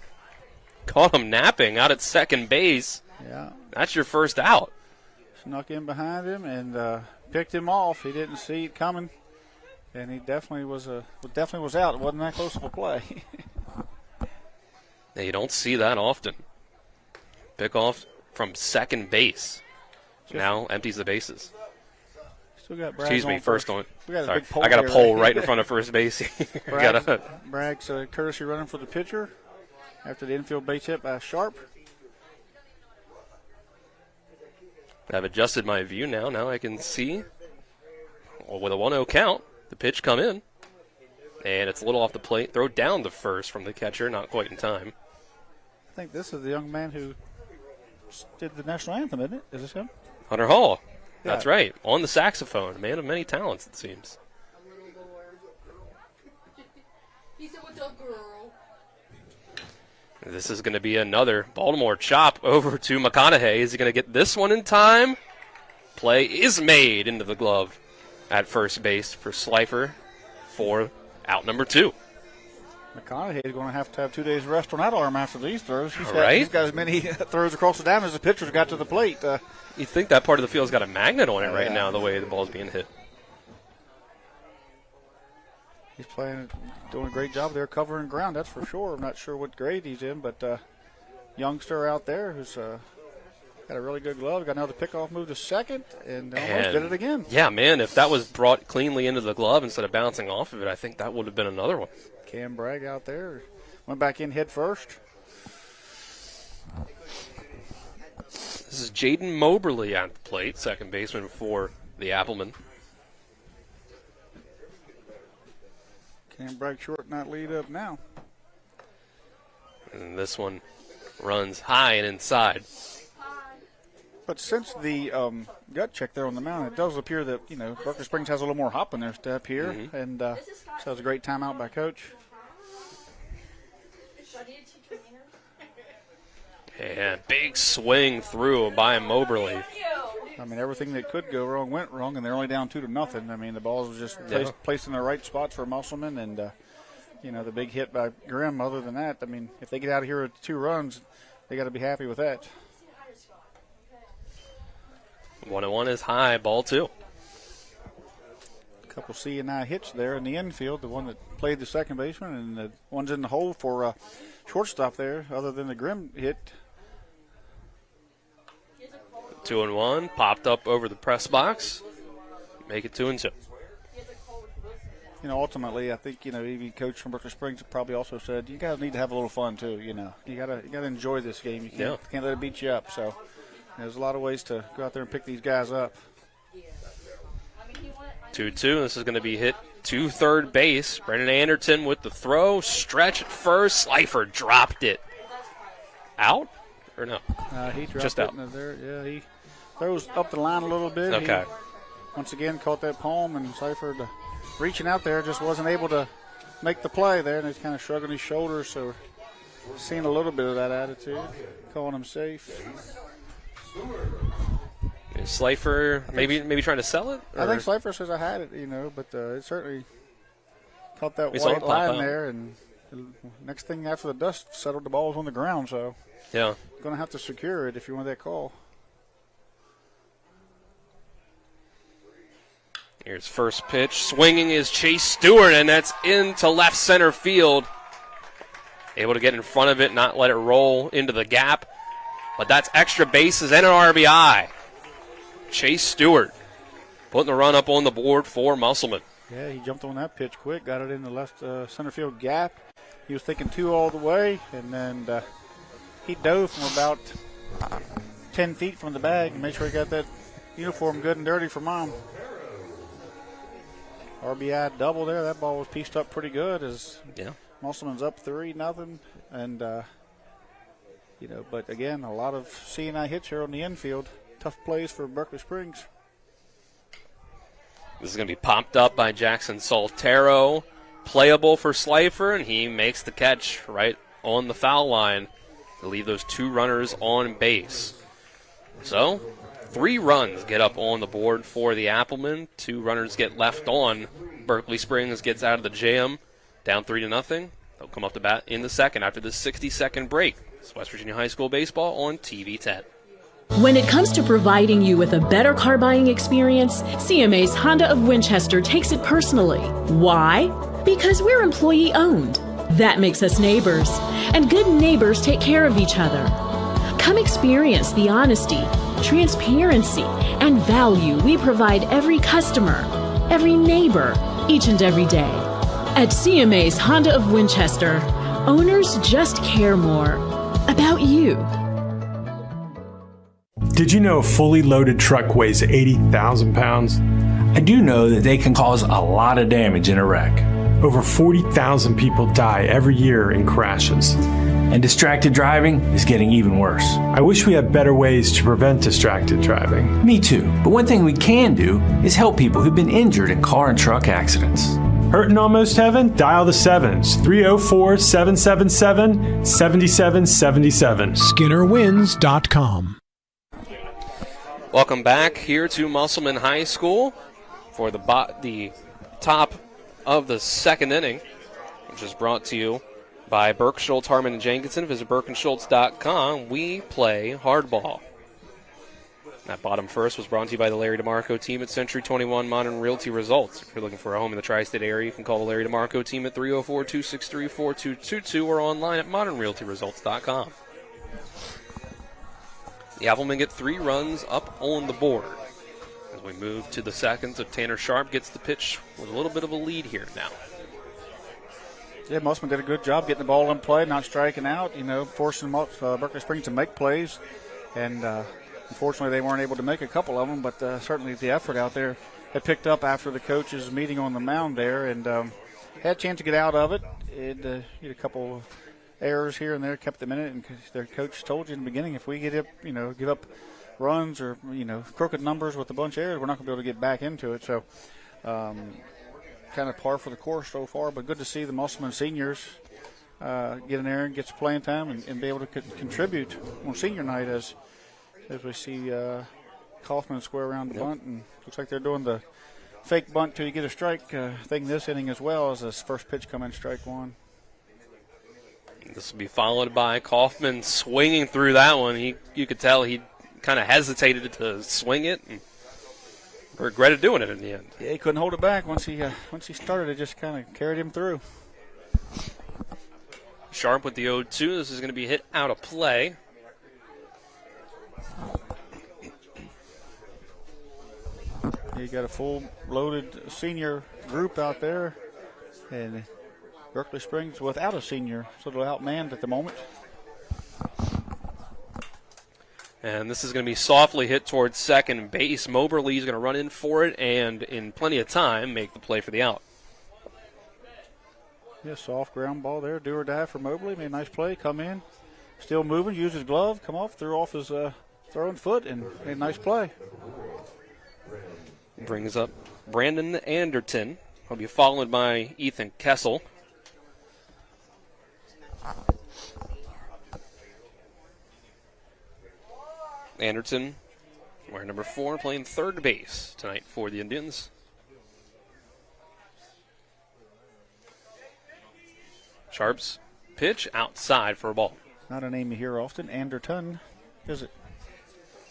Caught him napping out at second base. Yeah. That's your first out. Snuck in behind him and picked him off. He didn't see it coming, and he definitely was out. It wasn't that close of a play. Yeah, you don't see that often. Pick-off from second base. Now empties the bases. Still got Bragg Excuse me, first on. Sorry, I got a pole right in front of first base. Bragg's courtesy running for the pitcher after the infield base hit by Sharp. I've adjusted my view now. Now I can see, with a 1-0 count, the pitch come in. And it's a little off the plate. Throw down the first from the catcher, not quite in time. I think this is the young man who did the national anthem, isn't it? Is this him? Hunter Hall. Yeah. That's right. On the saxophone. A man of many talents, it seems. He said, "What's up, girl?" This is going to be another Baltimore chop over to McConaughey. Is he going to get this one in time? Play is made into the glove at first base for Slifer for out number 2. McConaughey is going to have 2 days rest on that arm after these throws. He's got as many throws across the diamond as the pitcher's got to the plate. You think that part of the field's got a magnet on it right now, the way the ball's being hit. He's doing a great job there covering ground, that's for sure. I'm not sure what grade he's in, but youngster out there who's got a really good glove. Got another pickoff move to second, and almost did it again. Yeah, man, if that was brought cleanly into the glove instead of bouncing off of it, I think that would have been another one. Cam Bragg out there. Went back in head first. This is Jaden Moberly at the plate, second baseman for the Appleman. Cam Bragg shorten that lead up now. And this one runs high and inside. But since the gut check there on the mound, it does appear that, Berkeley Springs has a little more hop in their step here. Mm-hmm. And so it was a great timeout by Coach. And big swing through by Moberly. I mean, everything that could go wrong went wrong, and they're only down 2-0. I mean, the balls were just placed in the right spots for Musselman, and, the big hit by Grimm. Other than that, I mean, if they get out of here with 2 runs, they got to be happy with that. 1-1 is high, ball 2. A couple C&I hits there in the infield. The one that played the second baseman, and the one's in the hole for shortstop there, other than the Grimm hit. 2-1, popped up over the press box. make it 2-2. Ultimately, I think, even Coach from Berkeley Springs probably also said, you guys need to have a little fun too, You gotta enjoy this game. You can't let it beat you up. So there's a lot of ways to go out there and pick these guys up. 2-2. This is going to be hit to third base. Brennan Anderton with the throw. Stretch at first. Slifer dropped it. Out? Or no? He dropped just it out. into there. Yeah, he throws up the line a little bit. Okay. He, once again, caught that palm, and Slifer reaching out there just wasn't able to make the play there, and he's kind of shrugging his shoulders, so seeing a little bit of that attitude, calling him safe. Is Slifer maybe trying to sell it? I think Slifer says I had it, but it certainly caught that We saw white it pop line out. there, and the next thing after the dust settled, the ball was on the ground, so Yeah. going to have to secure it if you want that call. Here's first pitch. Swinging is Chase Stewart, and that's into left center field. Able to get in front of it, not let it roll into the gap. But that's extra bases and an RBI. Chase Stewart putting the run up on the board for Musselman. Yeah, he jumped on that pitch quick, got it in the left center field gap. He was thinking 2 all the way, and then he dove from about 10 feet from the bag and made sure he got that uniform good and dirty for Mom. RBI double there. That ball was pieced up pretty good as Musselman's up 3-0. And, but again, a lot of C&I hits here on the infield. Tough plays for Berkeley Springs. This is going to be popped up by Jackson Soltero. Playable for Slifer, and he makes the catch right on the foul line to leave those 2 runners on base. So, 3 runs get up on the board for the Appleman. 2 runners get left on. Berkeley Springs gets out of the jam, down 3-0. They'll come up to bat in the second after the 60-second break. It's West Virginia High School baseball on TV 10. When it comes to providing you with a better car buying experience, CMA's Honda of Winchester takes it personally. Why? Because we're employee owned. That makes us neighbors. And good neighbors take care of each other. Come experience the honesty, transparency, and value we provide every customer, every neighbor, each and every day. At CMA's Honda of Winchester, owners just care more about you. Did you know a fully loaded truck weighs 80,000 pounds? I do know that they can cause a lot of damage in a wreck. Over 40,000 people die every year in crashes. And distracted driving is getting even worse. I wish we had better ways to prevent distracted driving. Me too. But one thing we can do is help people who've been injured in car and truck accidents. Hurting almost heaven? Dial the 7s. 304-777-7777. SkinnerWins.com. Welcome back here to Musselman High School for the top of the second inning, which is brought to you by Burke, Schultz, Harmon, and Jenkinson. Visit BurkeandSchultz.com. We play hardball. That bottom first was brought to you by the Larry DeMarco team at Century 21 Modern Realty Results. If you're looking for a home in the tri-state area, you can call the Larry DeMarco team at 304-263-4222 or online at modernrealtyresults.com. The Applemen get 3 runs up on the board. As we move to the second, so Tanner Sharp gets the pitch with a little bit of a lead here now. Yeah, Musselman did a good job getting the ball in play, not striking out, forcing Berkeley Springs to make plays. And unfortunately, they weren't able to make a couple of them, but certainly the effort out there had picked up after the coaches' meeting on the mound there, and had a chance to get out of it. It had a couple of errors here and there, kept them in it, and their coach told you in the beginning, if we get up, give up runs or, crooked numbers with a bunch of errors, we're not going to be able to get back into it. So kind of par for the course so far, but good to see the Musselman seniors get in there and get some playing time and be able to contribute on senior night as we see Kaufman square around the bunt, and looks like they're doing the fake bunt till you get a strike thing this inning as well, as this first pitch come in strike 1. This will be followed by Kaufman swinging through that one. You could tell he kind of hesitated to swing it and regretted doing it in the end. Yeah, he couldn't hold it back once he started. It just kind of carried him through. Sharp with the 0-2. This is going to be hit out of play. You got a full loaded senior group out there, and Berkeley Springs without a senior, so they're outmanned at the moment. And this is going to be softly hit towards second base. Moberly's going to run in for it and in plenty of time make the play for the out. Yeah, soft ground ball there. Do or die for Moberly. Made a nice play. Come in. Still moving. Use his glove. Come off. Threw off his throwing foot and made a nice play. Brings up Brandon Anderton. He'll be followed by Ethan Kessel. Anderton, wearing number 4, playing third base tonight for the Indians. Sharp's pitch outside for a ball. Not a name you hear often. Anderton, is it?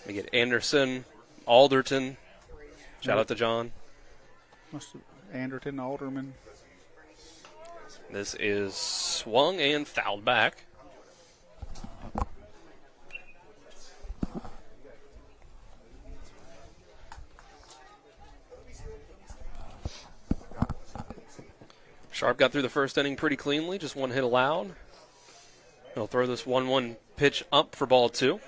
We get Anderson, Alderton. Shout out to John. Anderton, Alderman. This is swung and fouled back. Sharp got through the first inning pretty cleanly, just one hit allowed. He'll throw this 1-1 pitch up for ball 2.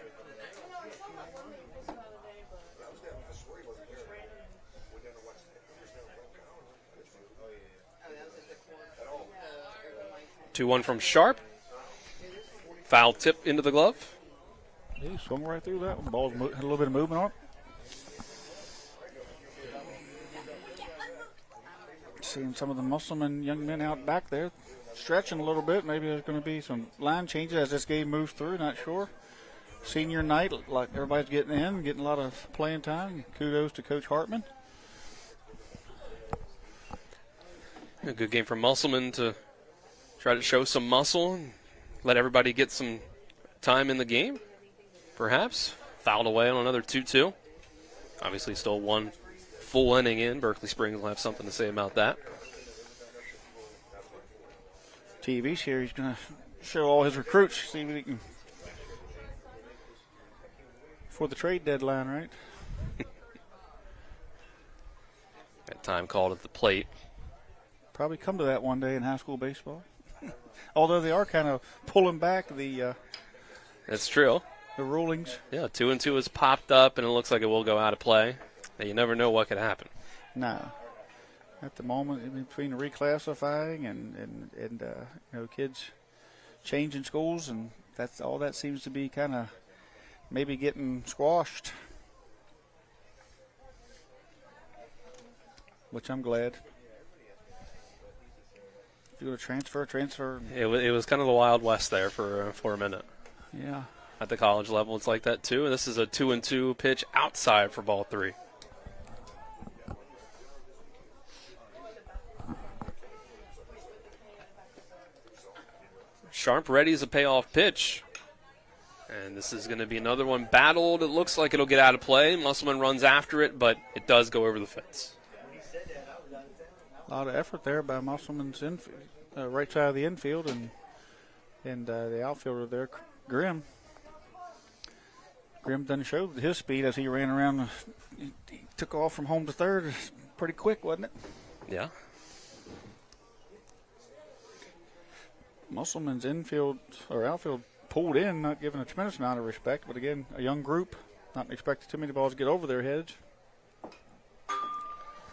Two one from Sharp. Foul tip into the glove. He swung right through that one. Ball had a little bit of movement on it. Seeing some of the Musselman young men out back there stretching a little bit. Maybe there's going to be some line changes as this game moves through. Not sure. Senior night, like everybody's getting in, getting a lot of playing time. Kudos to Coach Hartman. A good game for Musselman to try to show some muscle and let everybody get some time in the game, perhaps. Fouled away on another 2-2. Obviously still one full inning in. Berkeley Springs will have something to say about that. TV's here. He's going to show all his recruits, see if he can, for the trade deadline, right? That time called at the plate. Probably come to that one day in high school baseball. Although they are kind of pulling back the That's true. The rulings. Yeah, 2-2 has popped up, and it looks like it will go out of play. And you never know what could happen. No. At the moment, in between reclassifying and kids changing schools, and that's all that seems to be kind of maybe getting squashed. Which I'm glad. If you're going to transfer. It was kind of the Wild West there for a minute. Yeah. At the college level, it's like that too. This is a 2-2 pitch outside for ball 3. Sharp readies a payoff pitch. And this is going to be another one battled. It looks like it'll get out of play. Musselman runs after it, but it does go over the fence. A lot of effort there by Musselman's right side of the infield and the outfielder there, Grimm. Grimm doesn't show his speed as he ran around. He took off from home to third pretty quick, wasn't it? Yeah. Musselman's outfield pulled in, not given a tremendous amount of respect, but again, a young group, not expecting too many balls to get over their heads.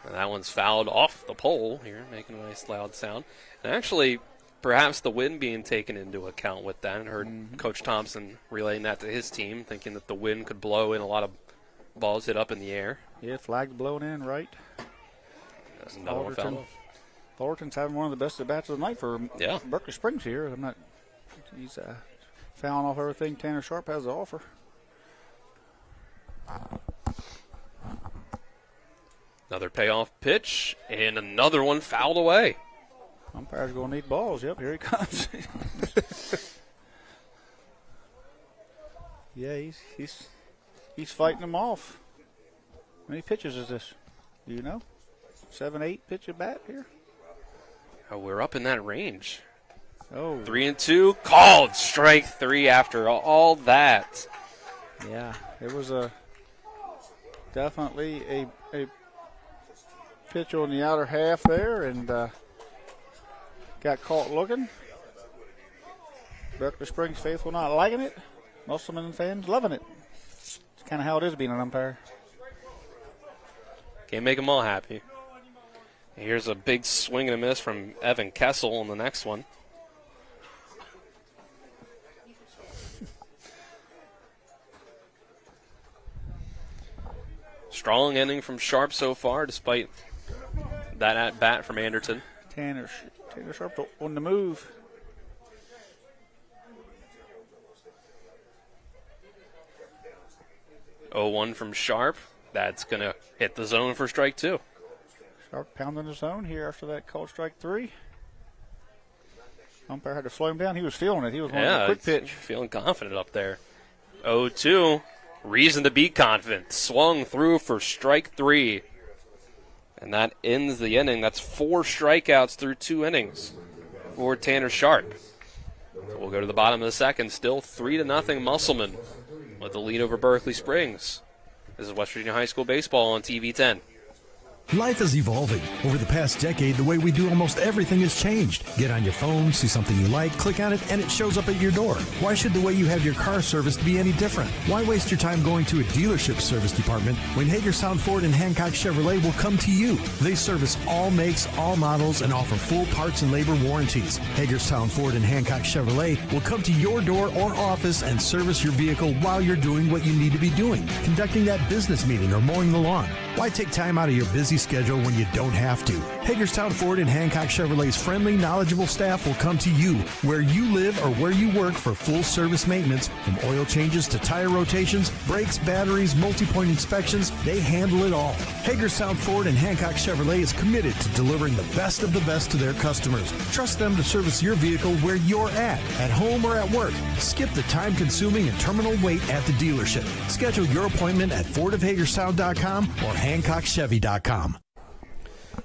And that one's fouled off the pole here, making a nice loud sound. And actually, perhaps the wind being taken into account with that. And heard Coach Thompson relaying that to his team, thinking that the wind could blow in a lot of balls hit up in the air. Yeah, flags blown in, right? That's another one fouled. Alderton's having one of the best at-bats of the night for Berkeley Springs here. He's fouling off everything Tanner Sharp has to offer. Another payoff pitch, and another one fouled away. Umpire's going to need balls. Yep, here he comes. Yeah, he's fighting them off. How many pitches is this? Do you know? 7-8 pitch at bat here? Oh, we're up in that range. Oh. 3-2, called strike 3 after all that. Yeah, it was definitely a pitch on the outer half there, and got caught looking. Berkeley Springs faithful not liking it. Musselman fans loving it. It's kind of how it is being an umpire. Can't make them all happy. Here's a big swing and a miss from Evan Kessel on the next one. Strong inning from Sharp so far, despite that at-bat from Anderton. Tanner Sharp on the move. Oh, 1 from Sharp. That's going to hit the zone for strike 2. Sharp pounding the zone here after that called strike 3. Umpire had to slow him down. He was feeling it. He was wanting a quick pitch. Feeling confident up there. 0-2. Reason to be confident. Swung through for strike 3. And that ends the inning. That's 4 strikeouts through 2 innings for Tanner Sharp. So we'll go to the bottom of the second. Still 3-0 Musselman with the lead over Berkeley Springs. This is West Virginia High School baseball on TV 10. Life is evolving. Over the past decade, the way we do almost everything has changed. Get on your phone, see something you like, click on it, and it shows up at your door. Why should the way you have your car serviced be any different? Why waste your time going to a dealership service department when Hagerstown Ford and Hancock Chevrolet will come to you? They service all makes, all models, and offer full parts and labor warranties. Hagerstown Ford and Hancock Chevrolet will come to your door or office and service your vehicle while you're doing what you need to be doing, conducting that business meeting or mowing the lawn. Why take time out of your busy schedule when you don't have to? Hagerstown Ford and Hancock Chevrolet's friendly, knowledgeable staff will come to you where you live or where you work for full service maintenance, from oil changes to tire rotations, brakes, batteries, multi-point inspections. They handle it all. Hagerstown Ford and Hancock Chevrolet is committed to delivering the best of the best to their customers. Trust them to service your vehicle where you're at home or at work. Skip the time-consuming and terminal wait at the dealership. Schedule your appointment at fordofhagerstown.com or HancockChevy.com.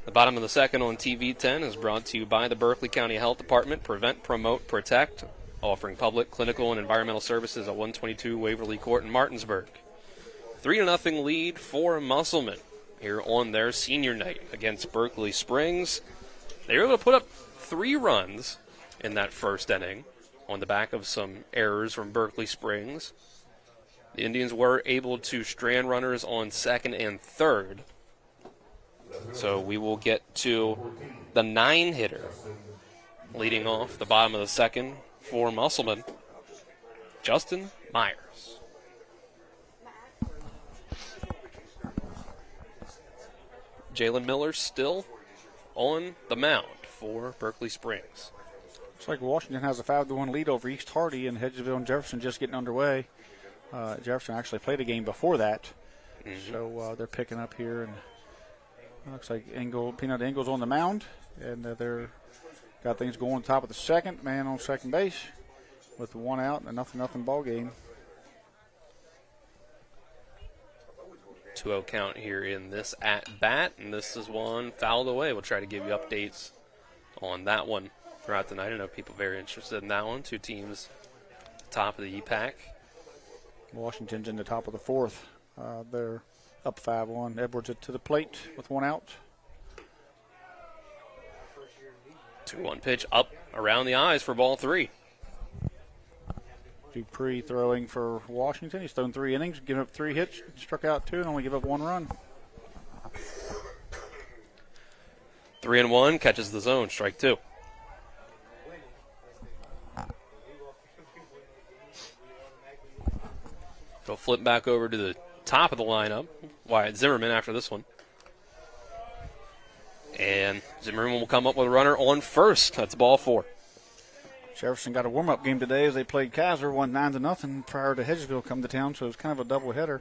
The bottom of the second on TV 10 is brought to you by the Berkeley County Health Department. Prevent, promote, protect, offering public, clinical, and environmental services at 122 Waverly Court in Martinsburg. 3-0 lead for Musselman here on their senior night against Berkeley Springs. They were able to put up 3 runs in that first inning on the back of some errors from Berkeley Springs. The Indians were able to strand runners on second and third. So we will get to the 9-hitter leading off the bottom of the second for Musselman, Justin Myers. Jalen Miller still on the mound for Berkeley Springs. Looks like Washington has a 5-1 lead over East Hardy, and Hedgesville and Jefferson just getting underway. Jefferson actually played a game before that, so they're picking up here. And looks like Peanut Engel's on the mound, and they're got things going top of the second. Man on second base with 1 out and a 0-0 ball game. 2-0 count here in this at-bat, and this is one fouled away. We'll try to give you updates on that one throughout the night. I know people very interested in that one. 2 teams top of the EPAC. Washington's in the top of the 4th. They're up 5-1. Edwards to the plate with 1 out. 2-1 pitch up around the eyes for ball 3. Dupree throwing for Washington. He's thrown 3 innings, given up 3 hits, struck out 2, and only give up 1 run. 3-1, catches the zone, strike 2. He'll flip back over to the top of the lineup. Wyatt Zimmerman after this one. And Zimmerman will come up with a runner on first. That's ball 4. Jefferson got a warm-up game today as they played Kaiser, won 9-0 prior to Hedgesville come to town, so it was kind of a doubleheader.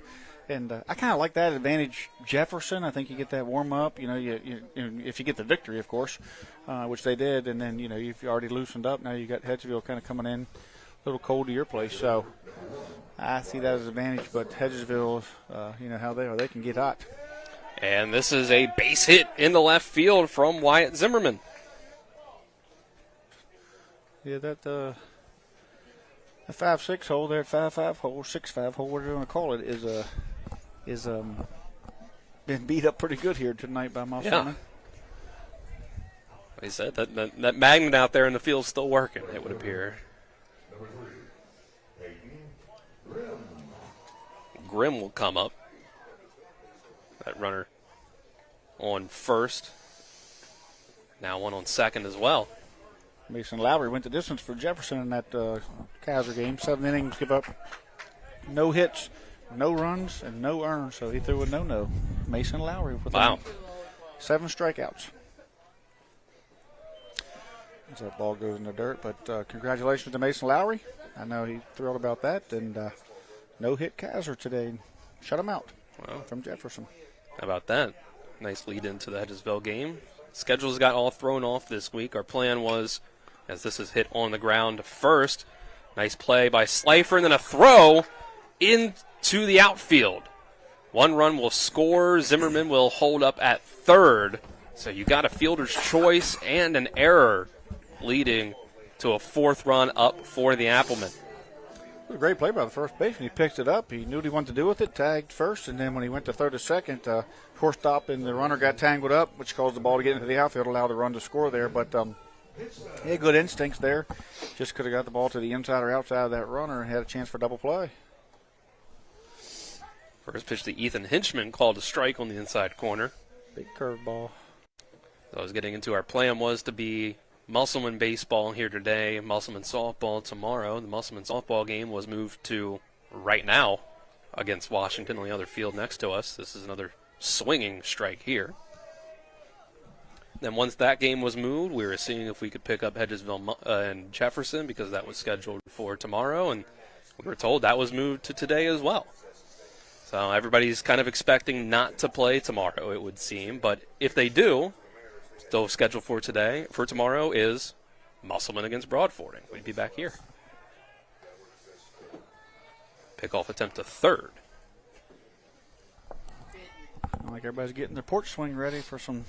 And I kind of like that advantage Jefferson. I think you get that warm-up, if you get the victory, of course, which they did. And then, if you already loosened up, now you got Hedgesville kind of coming in a little cold to your place. So I see that as an advantage, but Hedgesville, how they are. They can get hot. And this is a base hit in the left field from Wyatt Zimmerman. Yeah, that 5-6 hole there, 5-5 hole, 6-5 hole, whatever you want to call it, is been been beat up pretty good here tonight by Musselman. Yeah. Like I said, that magnet out there in the field's still working, it would appear. Grimm will come up. That runner on first. Now one on second as well. Mason Lowry went the distance for Jefferson in that Kaiser game. 7 innings, give up no hits, no runs, and no earned. So he threw a no-no. Mason Lowry with 7 strikeouts. As that ball goes in the dirt. But congratulations to Mason Lowry. I know he's thrilled about that. And no-hit Kaiser today. Shut him out from Jefferson. How about that? Nice lead into the Hedgesville game. Schedules got all thrown off this week. Our plan was, as this is hit on the ground first, nice play by Slifer, and then a throw into the outfield. 1 run will score. Zimmerman will hold up at third. So you got a fielder's choice and an error leading to a 4th run up for the Appleman. It was a great play by the first baseman. He picked it up. He knew what he wanted to do with it, tagged first, and then when he went to third or second, horse stop and the runner got tangled up, which caused the ball to get into the outfield, allowed the run to score there. But he had good instincts there. Just could have got the ball to the inside or outside of that runner and had a chance for double play. First pitch to Ethan Hinchman, called a strike on the inside corner. Big curveball. So I was getting into our plan was to be Musselman baseball here today, Musselman softball tomorrow. The Musselman softball game was moved to right now against Washington on the other field next to us. This is another swinging strike here. Then once that game was moved, we were seeing if we could pick up Hedgesville and Jefferson because that was scheduled for tomorrow, and we were told that was moved to today as well. So everybody's kind of expecting not to play tomorrow, it would seem, but if they do, still scheduled for tomorrow is Musselman against Broadfording. We'd be back here. Pickoff attempt to third. Like everybody's getting their porch swing ready for some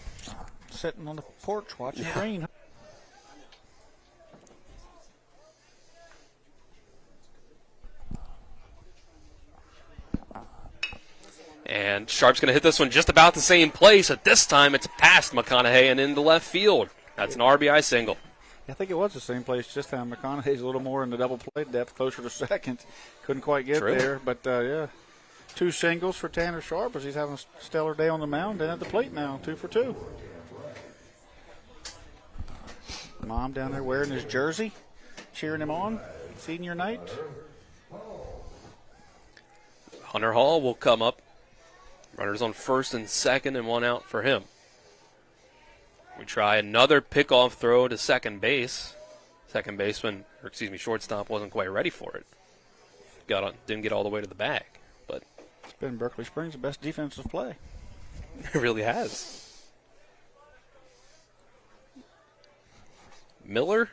sitting on the porch watching rain. And Sharp's going to hit this one just about the same place. At this time, it's past McConaughey and into left field. That's an RBI single. I think it was the same place this time. McConaughey's a little more in the double play depth, closer to second. Couldn't quite get there, but yeah. 2 singles for Tanner Sharp as he's having a stellar day on the mound and at the plate now, 2 for 2. Mom down there wearing his jersey, cheering him on, senior night. Hunter Hall will come up. Runners on first and second and 1 out for him. We try another pickoff throw to second base. Shortstop wasn't quite ready for it. Didn't get all the way to the bag, but it's been Berkeley Springs' best defensive play. It really has. Miller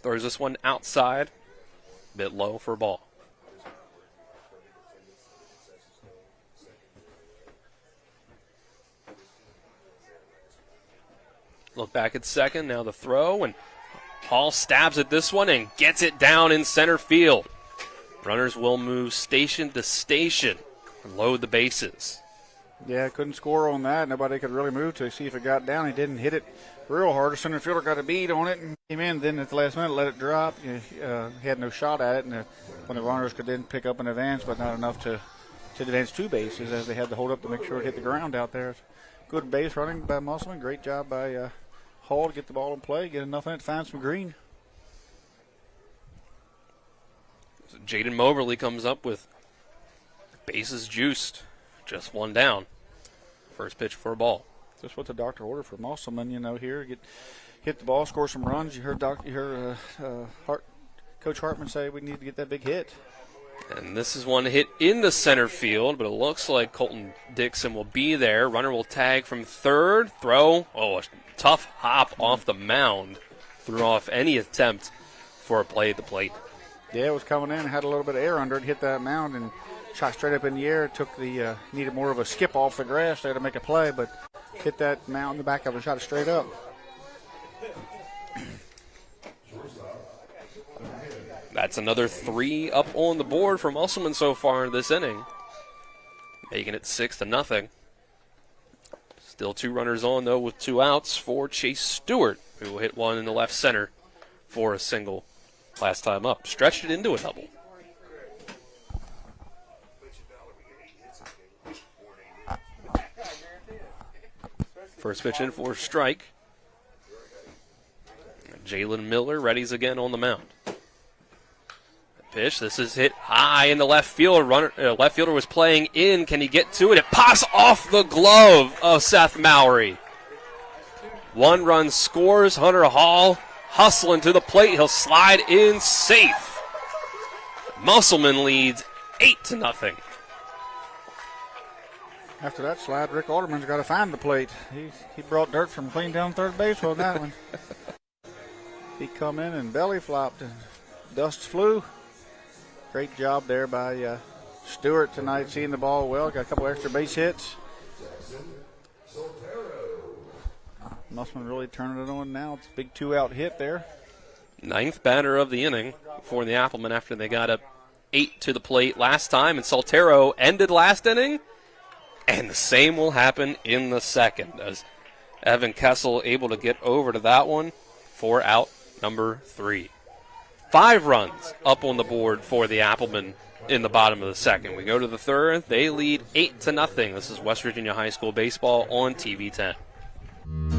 throws this one outside, a bit low for a ball. Look back at second, now the throw, and Hall stabs at this one and gets it down in center field. Runners will move station to station and load the bases. Yeah, couldn't score on that. Nobody could really move to see if it got down. He didn't hit it real hard. The center fielder got a bead on it and came in. Then at the last minute, let it drop. He had no shot at it, and when the runners could then pick up an advance, but not enough to advance 2 bases as they had to hold up to make sure it hit the ground out there. Good base running by Musselman. Great job by Hall to get the ball in play, get enough in it to find some green. So Jaden Moberly comes up with bases juiced, just 1 down. First pitch for a ball. Just what the doctor ordered for Musselman, here. Hit the ball, score some runs. You heard Coach Hartman say we need to get that big hit. And this is one hit in the center field, but it looks like Colton Dixon will be there. Runner will tag from third. Throw. A tough hop off the mound. Threw off any attempt for a play at the plate. Yeah, it was coming in. Had a little bit of air under it. Hit that mound and shot straight up in the air. Needed more of a skip off the grass there to make a play, but hit that mound in the back of it and shot it straight up. That's another 3 up on the board for Musselman so far in this inning, making it 6-0. Still 2 runners on, though, with 2 outs for Chase Stewart, who will hit one in the left center for a single last time up. Stretched it into a double. First pitch in for a strike. Jalen Miller readies again on the mound. Pitch. This is hit high in the left field. Left fielder was playing in. Can he get to it? It pops off the glove of Seth Mowry. 1 run scores. Hunter Hall hustling to the plate. He'll slide in safe. Musselman leads 8-0. After that slide, Rick Alderman's got to find the plate. He brought dirt from clean down third base on that one. He come in and belly flopped and dust flew. Great job there by Stewart tonight, seeing the ball well. Got a couple extra base hits. Musselman really turning it on now. It's a big 2-out hit there. 9th batter of the inning for the Appleman after they got up 8 to the plate last time. And Soltero ended last inning. And the same will happen in the second, as Evan Kessel able to get over to that one for out number 3. 5 runs up on the board for the Appleman in the bottom of the second. We go to the third. They lead 8-0. This is West Virginia High School baseball on TV 10.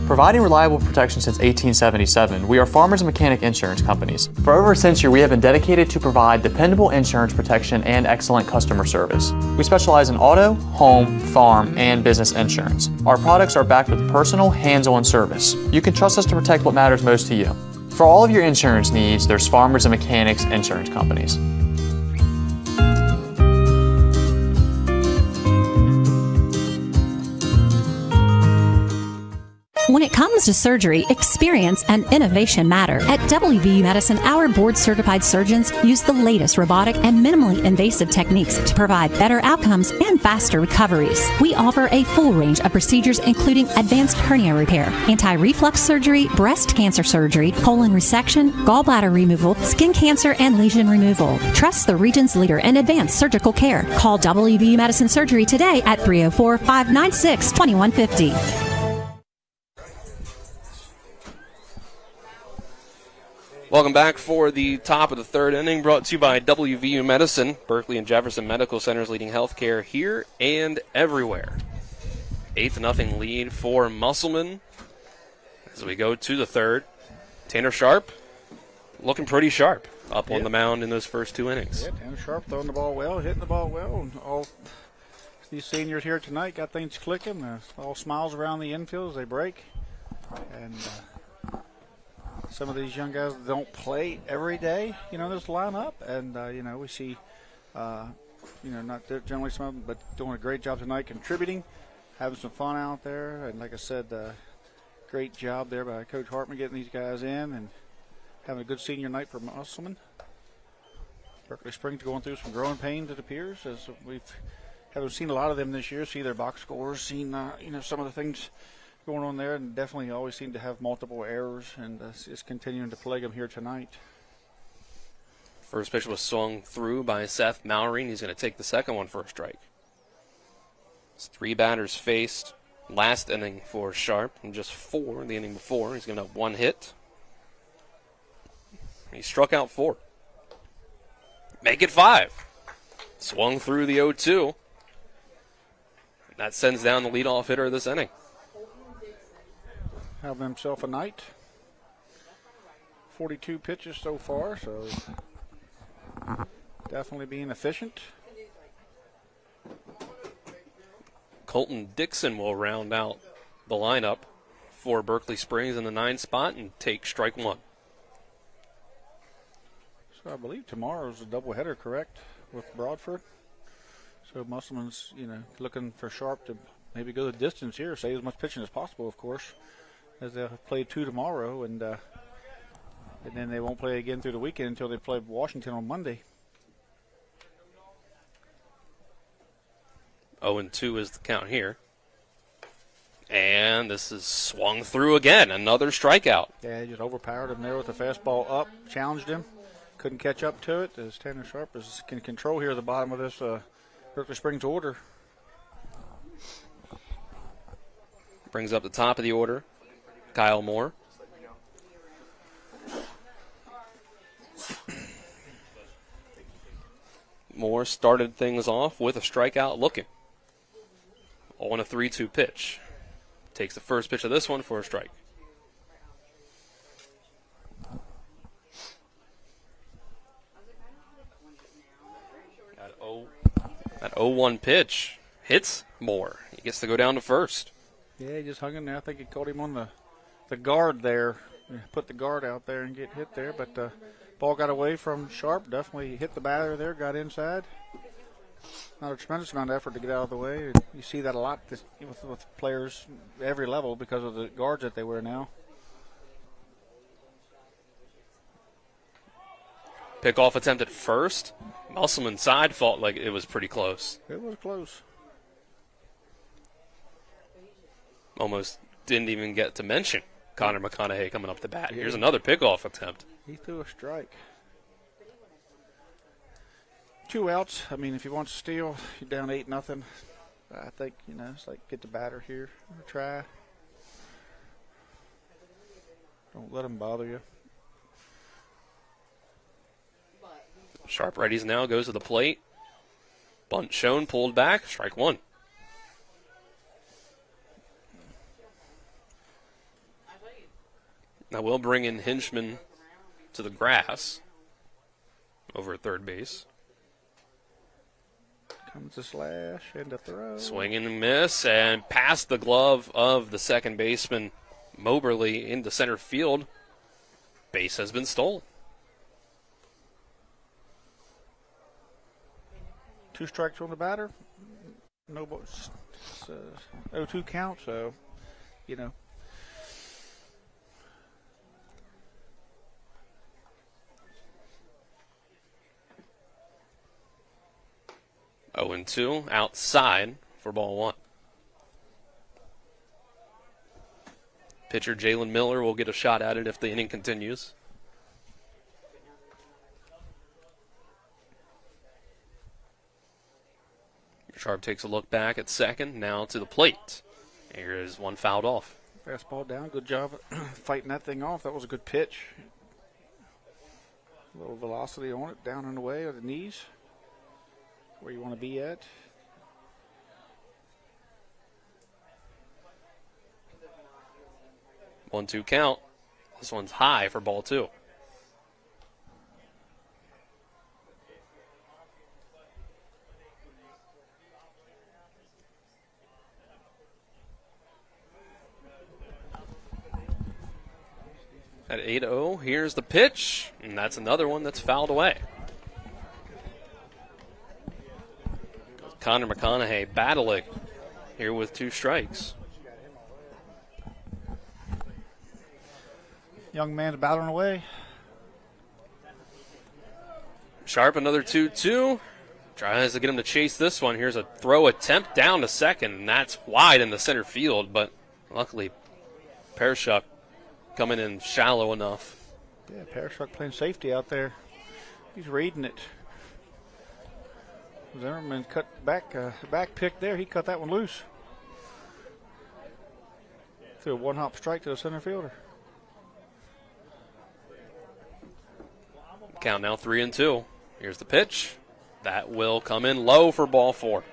Providing reliable protection since 1877, we are Farmers and Mechanic Insurance Companies. For over a century, we have been dedicated to provide dependable insurance protection and excellent customer service. We specialize in auto, home, farm, and business insurance. Our products are backed with personal, hands-on service. You can trust us to protect what matters most to you. For all of your insurance needs, there's Farmers and Mechanics Insurance Companies. When it comes to surgery, experience and innovation matter. At WVU Medicine, our board-certified surgeons use the latest robotic and minimally invasive techniques to provide better outcomes and faster recoveries. We offer a full range of procedures including advanced hernia repair, anti-reflux surgery, breast cancer surgery, colon resection, gallbladder removal, skin cancer, and lesion removal. Trust the region's leader in advanced surgical care. Call WVU Medicine Surgery today at 304-596-2150. Welcome back for the top of the third inning, brought to you by WVU Medicine, Berkeley and Jefferson Medical Centers, leading healthcare here and everywhere. 8-0 lead for Musselman. As we go to the third, Tanner Sharp looking pretty sharp up on the mound in those first 2 innings. Yeah, Tanner Sharp throwing the ball well, hitting the ball well. And all these seniors here tonight got things clicking. All smiles around the infield as they break. And some of these young guys don't play every day, this lineup. And, we see, not generally some of them, but doing a great job tonight contributing, having some fun out there. And like I said, great job there by Coach Hartman getting these guys in and having a good senior night for Musselman. Berkeley Springs going through some growing pains, it appears, as haven't seen a lot of them this year, see their box scores, seen, some of the things going on there, and definitely always seem to have multiple errors, and it's continuing to plague them here tonight. First pitch was swung through by Seth Mowry, and he's going to take the second one for a strike. It's 3 batters faced last inning for Sharp, and just 4 the inning before. He's given up 1 hit. He struck out 4. Make it 5. Swung through the 0-2. That sends down the leadoff hitter of this inning. Having himself a night. 42 pitches so far, so definitely being efficient. Colton Dixon will round out the lineup for Berkeley Springs in the 9th spot and take strike 1. So I believe tomorrow's a doubleheader, correct, with Broadford. So Musselman's, looking for Sharp to maybe go the distance here, save as much pitching as possible, of course, as they'll play 2 tomorrow, and then they won't play again through the weekend until they play Washington on Monday. 0-2 is the count here. And this is swung through again, another strikeout. Yeah, he just overpowered him there with the fastball up, challenged him, couldn't catch up to it, as Tanner Sharp can control here at the bottom of this Berkeley Springs order. Brings up the top of the order, Kyle Moore. Moore started things off with a strikeout looking. On a 3-2 pitch. Takes the first pitch of this one for a strike. That 0-1 pitch hits Moore. He gets to go down to first. Yeah, he just hung in there. I think he caught him on the guard there. Put the guard out there and get hit there. But ball got away from Sharp. Definitely hit the batter there, got inside. Not a tremendous amount of effort to get out of the way. You see that a lot with players every level because of the guards that they wear now. Pickoff attempt at first. Musselman side felt like it was pretty close. It was close. Almost didn't even get to mention Connor McConaughey coming up the bat. Here's another pickoff attempt. He threw a strike. 2 outs. I mean, if you want to steal, you're down 8-0. I think, it's like get the batter here. Try. Don't let him bother you. Sharp readies now, goes to the plate. Bunt shown, pulled back, strike one. Now we'll bring in Hinchman to the grass over at third base. Comes a slash and a throw. Swing and miss, and past the glove of the second baseman, Moberly, into center field. Base has been stolen. 2 strikes on the batter. No balls. 0-2 count, so, 0-2 outside for ball one. Pitcher Jalen Miller will get a shot at it if the inning continues. Sharp takes a look back at second, now to the plate. Here is one fouled off. Fastball down. Good job fighting that thing off. That was a good pitch. A little velocity on it, down and away at the knees. Where you want to be at. 1-2 count. This one's high for ball two. At 8-0, here's the pitch, and that's another one that's fouled away. Connor McConaughey battling here with 2 strikes. Young man's battling away. Sharp, another 2-2. Tries to get him to chase this one. Here's a throw attempt down to second, and that's wide in the center field, but luckily Parashuk coming in shallow enough. Yeah, Parashuk playing safety out there. He's reading it. Zimmerman cut back pick there. He cut that one loose. Threw a one-hop strike to the center fielder. Count now 3-2. Here's the pitch. That will come in low for ball 4.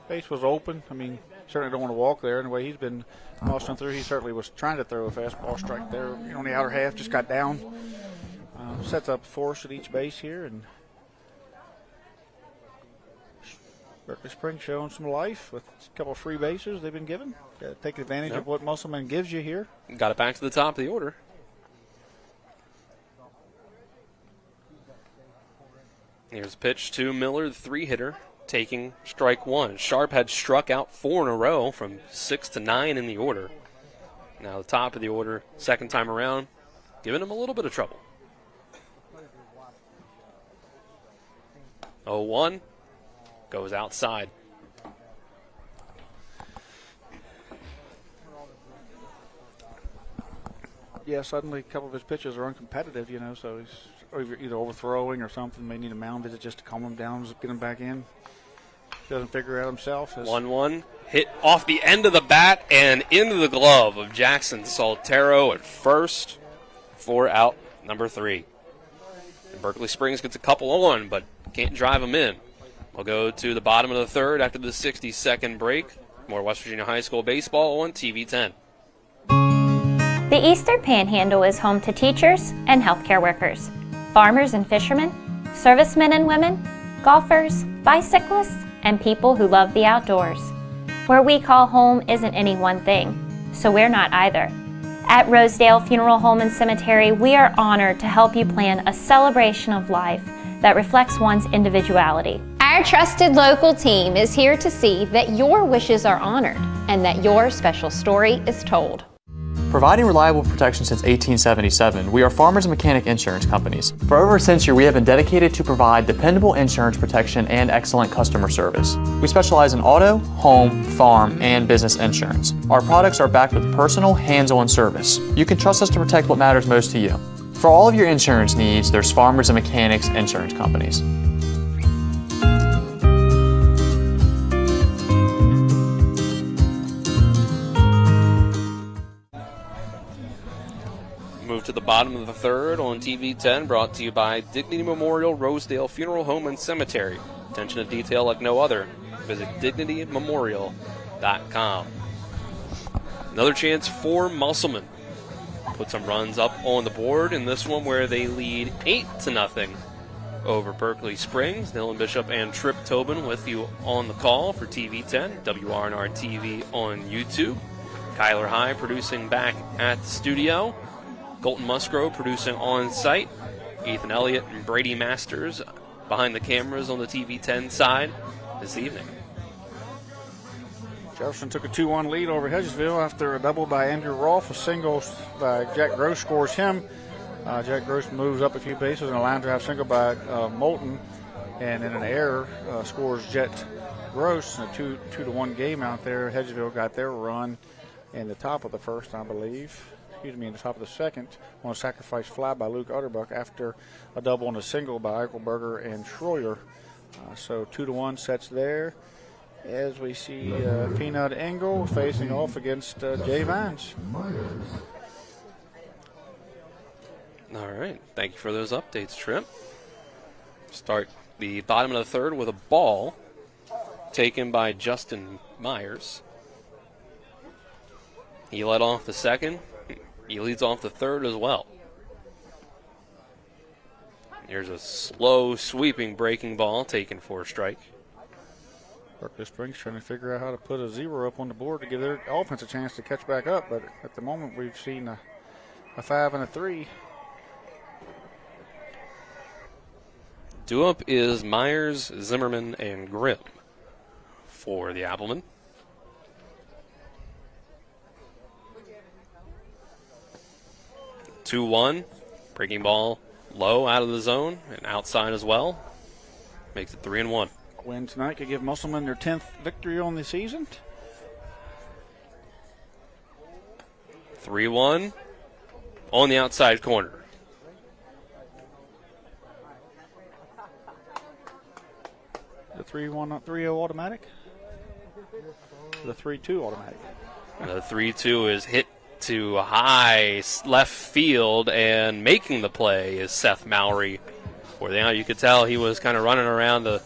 Base was open. I mean, certainly don't want to walk there. And the way he's been mossing through, he certainly was trying to throw a fastball strike there on the outer half. Just got down. Sets up force at each base here. And Berkeley Springs showing some life with a couple of free bases they've been given. Got to take advantage of what Musselman gives you here. Got it back to the top of the order. Here's a pitch to Miller, the 3-hitter, taking strike one. Sharp had struck out 4 in a row from 6 to 9 in the order. Now the top of the order, second time around, giving him a little bit of trouble. 0-1 goes outside. Yeah, suddenly a couple of his pitches are uncompetitive, so he's either overthrowing or something. May need a mound visit just to calm him down, get him back in. doesn't figure out himself. 1-1. Hit off the end of the bat and into the glove of Jackson Soltero at first for out number 3. And Berkeley Springs gets a couple on, but can't drive them in. We'll go to the bottom of the third after the 60-second break. More West Virginia High School baseball on TV 10. The Eastern Panhandle is home to teachers and healthcare workers, farmers and fishermen, servicemen and women, golfers, bicyclists, and people who love the outdoors. Where we call home isn't any one thing, so we're not either. At Rosedale Funeral Home and Cemetery, we are honored to help you plan a celebration of life that reflects one's individuality. Our trusted local team is here to see that your wishes are honored and that your special story is told. Providing reliable protection since 1877, we are Farmers and Mechanic Insurance Companies. For over a century, we have been dedicated to provide dependable insurance protection and excellent customer service. We specialize in auto, home, farm, and business insurance. Our products are backed with personal, hands-on service. You can trust us to protect what matters most to you. For all of your insurance needs, there's Farmers and Mechanics Insurance Companies. Move to the bottom of the third on TV 10, brought to you by Dignity Memorial Rosedale Funeral Home and Cemetery. Attention to detail like no other. Visit dignitymemorial.com. Another chance for Musselman. Put some runs up on the board in this one where they lead 8-0 over Berkeley Springs. Dylan Bishop and Trip Tobin with you on the call for TV 10, WRNR TV on YouTube. Kyler High producing back at the studio. Colton Musgrove producing on site. Ethan Elliott and Brady Masters behind the cameras on the TV 10 side this evening. Jefferson took a 2-1 lead over Hedgesville after a double by Andrew Rolfe. A single by Jack Gross scores him. Jack Gross moves up a few bases and a line drive single by Moulton. And in an error scores Jet Gross in a 2-1 game out there. Hedgesville got their run in the top of the first, I believe. In the top of the second on a sacrifice fly by Luke Utterbuck after a double and a single by Eichelberger and Schroyer. So 2-1 sets there as we see Peanut Engel facing off against Jay Vines. All right. Thank you for those updates, Trip. Start the bottom of the third with a ball taken by Justin Myers. He led off the second. He leads off the third as well. Here's a slow, sweeping breaking ball taken for a strike. Berkeley Springs trying to figure out how to put a 0 up on the board to give their offense a chance to catch back up, but at the moment we've seen a 5 and a 3. Due up is Myers, Zimmerman, and Grimm for the Appleman. 2-1, breaking ball low out of the zone and outside as well. Makes it 3-1. Win tonight could give Musselman their 10th victory on the season. 3-1 on the outside corner. The 3-1, not 3-0 automatic? The 3-2 automatic. The 3-2 is hit to high left field, and making the play is Seth Mowry. Where now you could tell he was kind of running around to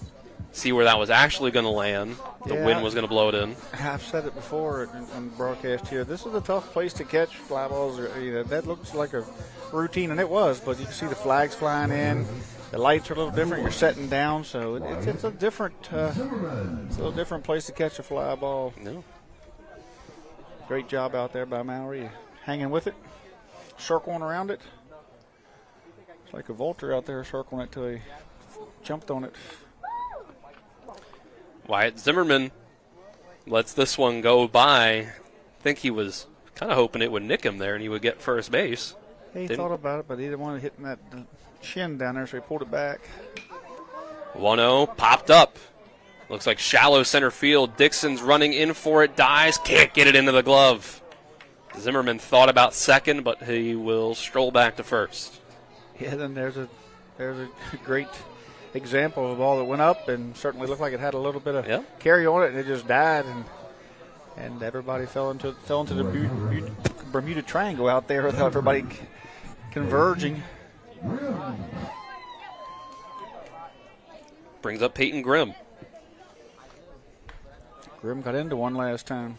see where that was actually going to land. The wind was going to blow it in. I've said it before on the broadcast here. This is a tough place to catch fly balls. That looks like a routine, and it was, but you can see the flags flying in. The lights are a little different. You're setting down, so it's a different, it's a little different place to catch a fly ball. No. Great job out there by Mowry, hanging with it, circling around it. It's like a vaulter out there circling it till he jumped on it. Wyatt Zimmerman lets this one go by. I think he was kind of hoping it would nick him there and he would get first base. He thought about it, but he didn't want to hit that shin down there, so he pulled it back. 1-0, popped up. Looks like shallow center field. Dixon's running in for it, dies, can't get it into the glove. Zimmerman thought about second, but he will stroll back to first. Yeah, then there's a great example of a ball that went up and certainly looked like it had a little bit of carry on it, and it just died, and everybody fell into the Bermuda Triangle out there with everybody converging. Brings up Peyton Grimm. Grimm got into one last time.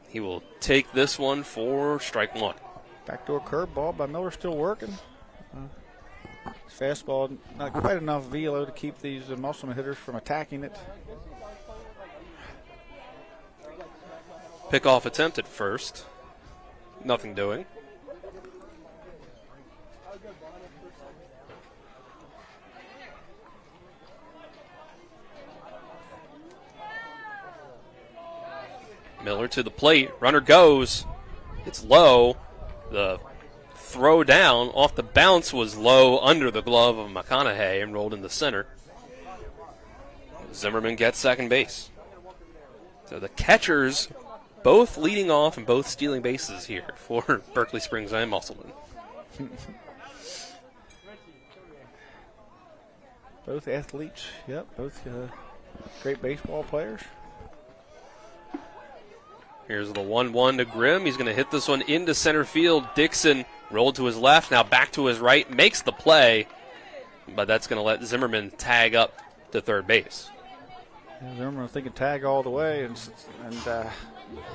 He will take this one for strike one. Backdoor curveball by Miller, still working. Fastball, not quite enough velo to keep these Musselman hitters from attacking it. Pickoff attempt at first. Nothing doing. Miller to the plate. Runner goes. It's low. The throw down off the bounce was low under the glove of McConaughey and rolled in the center. Zimmerman gets second base. So the catchers both leading off and both stealing bases here for Berkeley Springs and Musselman. Both athletes, both great baseball players. Here's the 1-1 to Grimm. He's going to hit this one into center field. Dixon rolled to his left, now back to his right, makes the play, but that's going to let Zimmerman tag up to third base. Yeah, Zimmerman was thinking tag all the way, and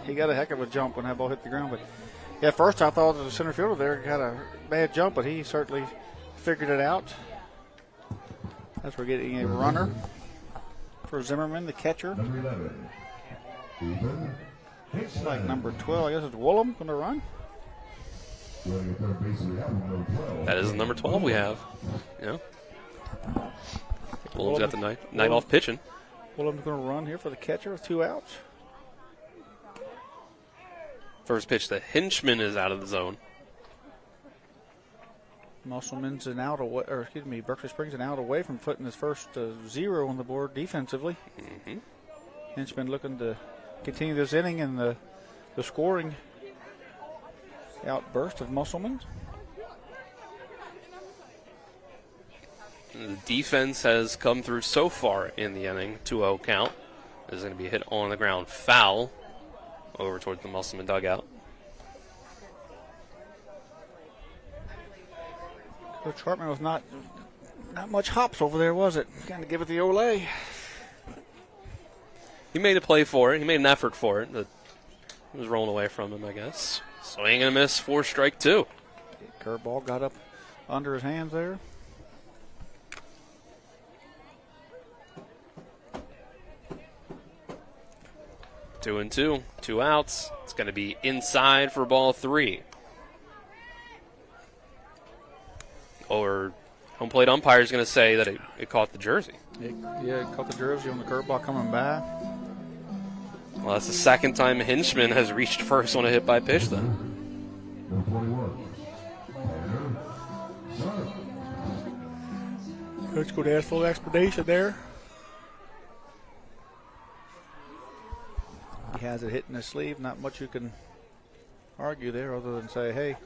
he got a heck of a jump when that ball hit the ground. But yeah, at first I thought the center fielder there got a bad jump, but he certainly figured it out. As we're getting a runner for Zimmerman, the catcher. Number 11. It's like number 12. I guess it's Woolham going to run. That is number 12 we have. Yeah. Woolham's got the night off pitching. Woolham's going to run here for the catcher with 2 outs. First pitch to Hinchman is out of the zone. Musselman's an out away, or excuse me, Berkeley Springs an out away from putting his first 0 on the board defensively. Mm-hmm. Hinchman looking to continue this inning and the scoring outburst of Musselman. The defense has come through so far in the inning. 2-0 count. This is going to be hit on the ground foul over towards the Musselman dugout. Coach Hartman was not much hops over there, was it? Kind of give it the Olay. He made a play for it. He made an effort for it. It was rolling away from him, I guess. Swing and a miss for strike 2. Curveball got up under his hands there. Two and two. 2 outs. It's going to be inside for ball 3. Or home plate umpire is going to say that it caught the jersey. It caught the jersey on the curveball coming by. Well, that's the second time Hinchman has reached first on a hit by pitch, then. Coach going to ask full explanation there. He has it hitting his sleeve. Not much you can argue there other than say, hey,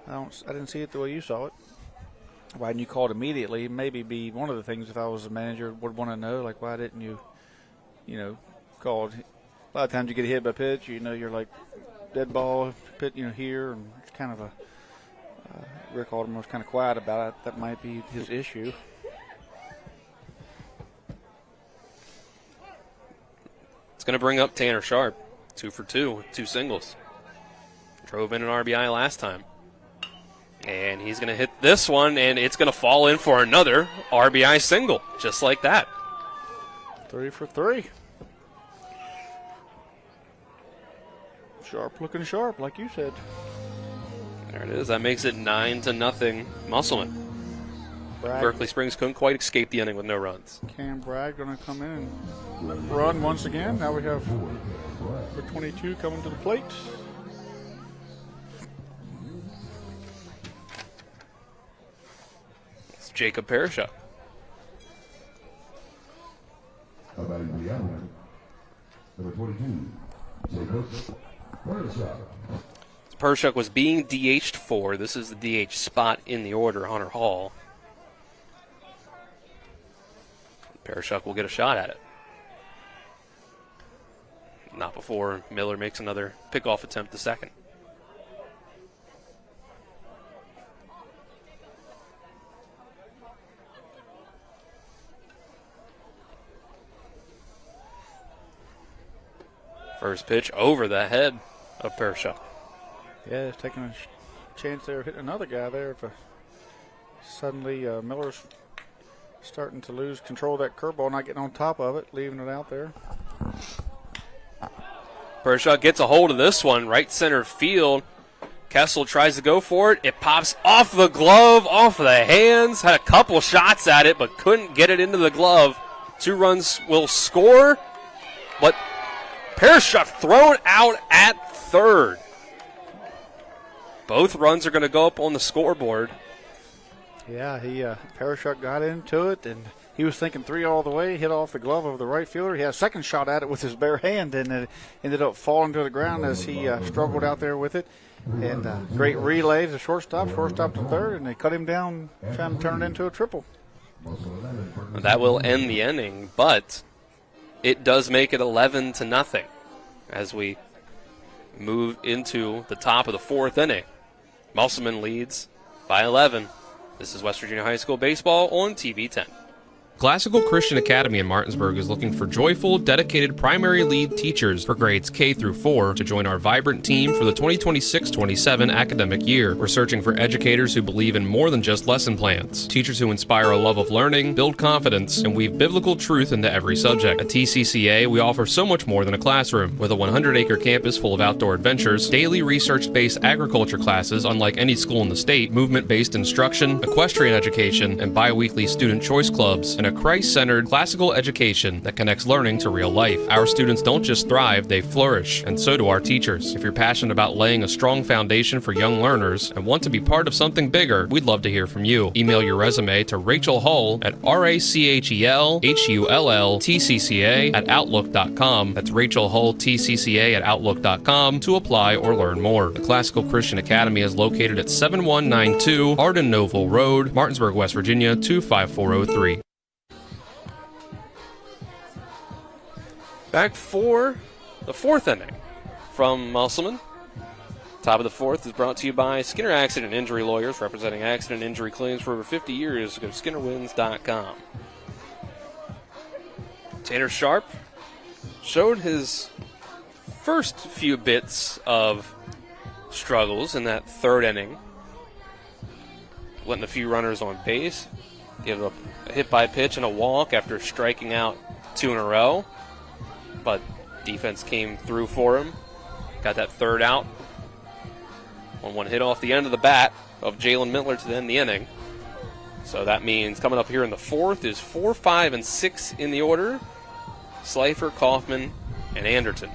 I didn't see it the way you saw it. Why didn't you call it immediately? Maybe be one of the things if I was a manager would want to know, like, why didn't you, call it? A lot of times you get hit by pitch, you're like dead ball, pit, here, and it's kind of a Rick Alderman was kind of quiet about it. That might be his issue. It's going to bring up Tanner Sharp, 2 for 2 with 2 singles. Drove in an RBI last time. And he's going to hit this one, and it's going to fall in for another RBI single, just like that. 3 for 3. Sharp looking sharp, like you said. There it is. That makes it 9-0 Musselman. Berkeley Springs couldn't quite escape the inning with no runs. Cam Bragg going to come in and run once again. Now we have number 22 coming to the plate. It's Jacob Parashuk. Number 22, Jacob Parashuk. Pershuk was being DH'd for. This is the DH spot in the order, Hunter Hall. Pershuk will get a shot at it. Not before Miller makes another pickoff attempt the second. First pitch over the head of Pershuk. Yeah, he's taking a chance there of hitting another guy there. If suddenly Miller's starting to lose control of that curveball, not getting on top of it, leaving it out there. Pershuk gets a hold of this one, right center field. Kessel tries to go for it. It pops off the glove, off the hands. Had a couple shots at it, but couldn't get it into the glove. 2 runs will score, but Pershuk thrown out at third. Both runs are going to go up on the scoreboard. Yeah, Pershuk got into it, and he was thinking 3 all the way, hit off the glove of the right fielder. He had a second shot at it with his bare hand, and it ended up falling to the ground as he struggled out there with it. And great relay to shortstop to third, and they cut him down, trying to turn it into a triple. That will end the inning, but it does make it 11-0 as we move into the top of the 4th inning. Musselman leads by 11. This is West Virginia High School baseball on TV 10. Classical Christian Academy in Martinsburg is looking for joyful, dedicated primary lead teachers for grades K through 4 to join our vibrant team for the 2026-27 academic year. We're searching for educators who believe in more than just lesson plans, teachers who inspire a love of learning, build confidence, and weave biblical truth into every subject. At TCCA, we offer so much more than a classroom. With a 100-acre campus full of outdoor adventures, daily research-based agriculture classes unlike any school in the state, movement-based instruction, equestrian education, and bi-weekly student choice clubs, and a Christ-centered classical education that connects learning to real life. Our students don't just thrive, they flourish, and so do our teachers. If you're passionate about laying a strong foundation for young learners and want to be part of something bigger, we'd love to hear from you. Email your resume to Rachel Hull at RachelHullTCCA@outlook.com. That's Rachel Hull TCCA@outlook.com to apply or learn more. The Classical Christian Academy is located at 7192 Arden Noble Road, Martinsburg, West Virginia 25403. Back for the 4th inning from Musselman. Top of the 4th is brought to you by Skinner Accident Injury Lawyers, representing accident injury claims for over 50 years. Go to SkinnerWins.com. Tanner Sharp showed his first few bits of struggles in that 3rd inning, letting a few runners on base, gave up a hit by pitch and a walk after striking out 2 in a row. But defense came through for him. Got that 3rd out on one hit off the end of the bat of Jalen Miller to end the inning. So that means coming up here in the 4th is 4, 5, and 6 in the order. Slifer, Kaufman, and Anderton.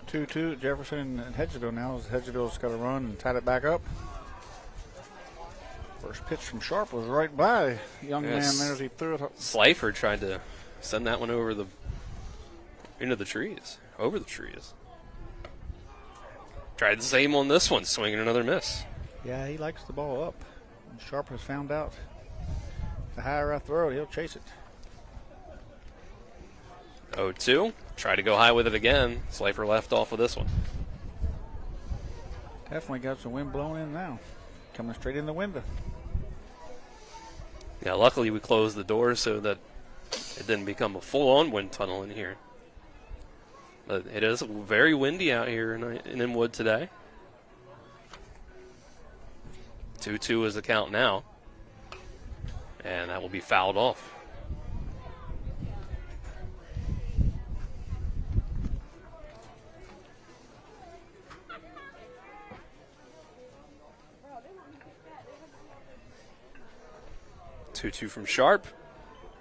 Two Jefferson and Hedgeville now. Hedgeville's got to run and tie it back up. First pitch from Sharp was right by young man there as he threw it up. Slifer tried to send that one over into the trees, over the trees. Tried the same on this one, swinging another miss. Yeah, he likes the ball up. And Sharp has found out the higher I throw it, he'll chase it. 0-2. Try to go high with it again. Slifer left off with this one. Definitely got some wind blowing in now. Coming straight in the window. Yeah, luckily we closed the door so that it didn't become a full-on wind tunnel in here. But it is very windy out here in Inwood today. 2-2 is the count now. And that will be fouled off. Two from Sharp.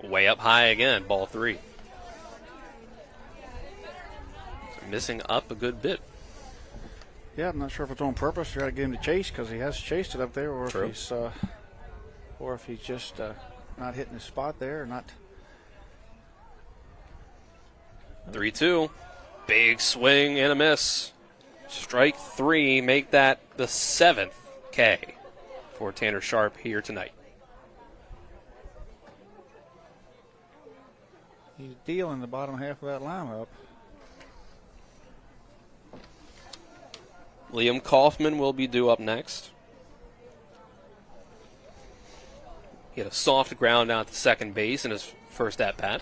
Way up high again, ball 3. So missing up a good bit. Yeah, I'm not sure if it's on purpose. You got to get him to chase because he has chased it up there, or True. if he's just not hitting his spot there. Not 3-2. Big swing and a miss. Strike 3, make that the 7th K for Tanner Sharp here tonight. He's dealing the bottom half of that lineup. Liam Kaufman will be due up next. He had a soft ground out to second base in his first at-bat.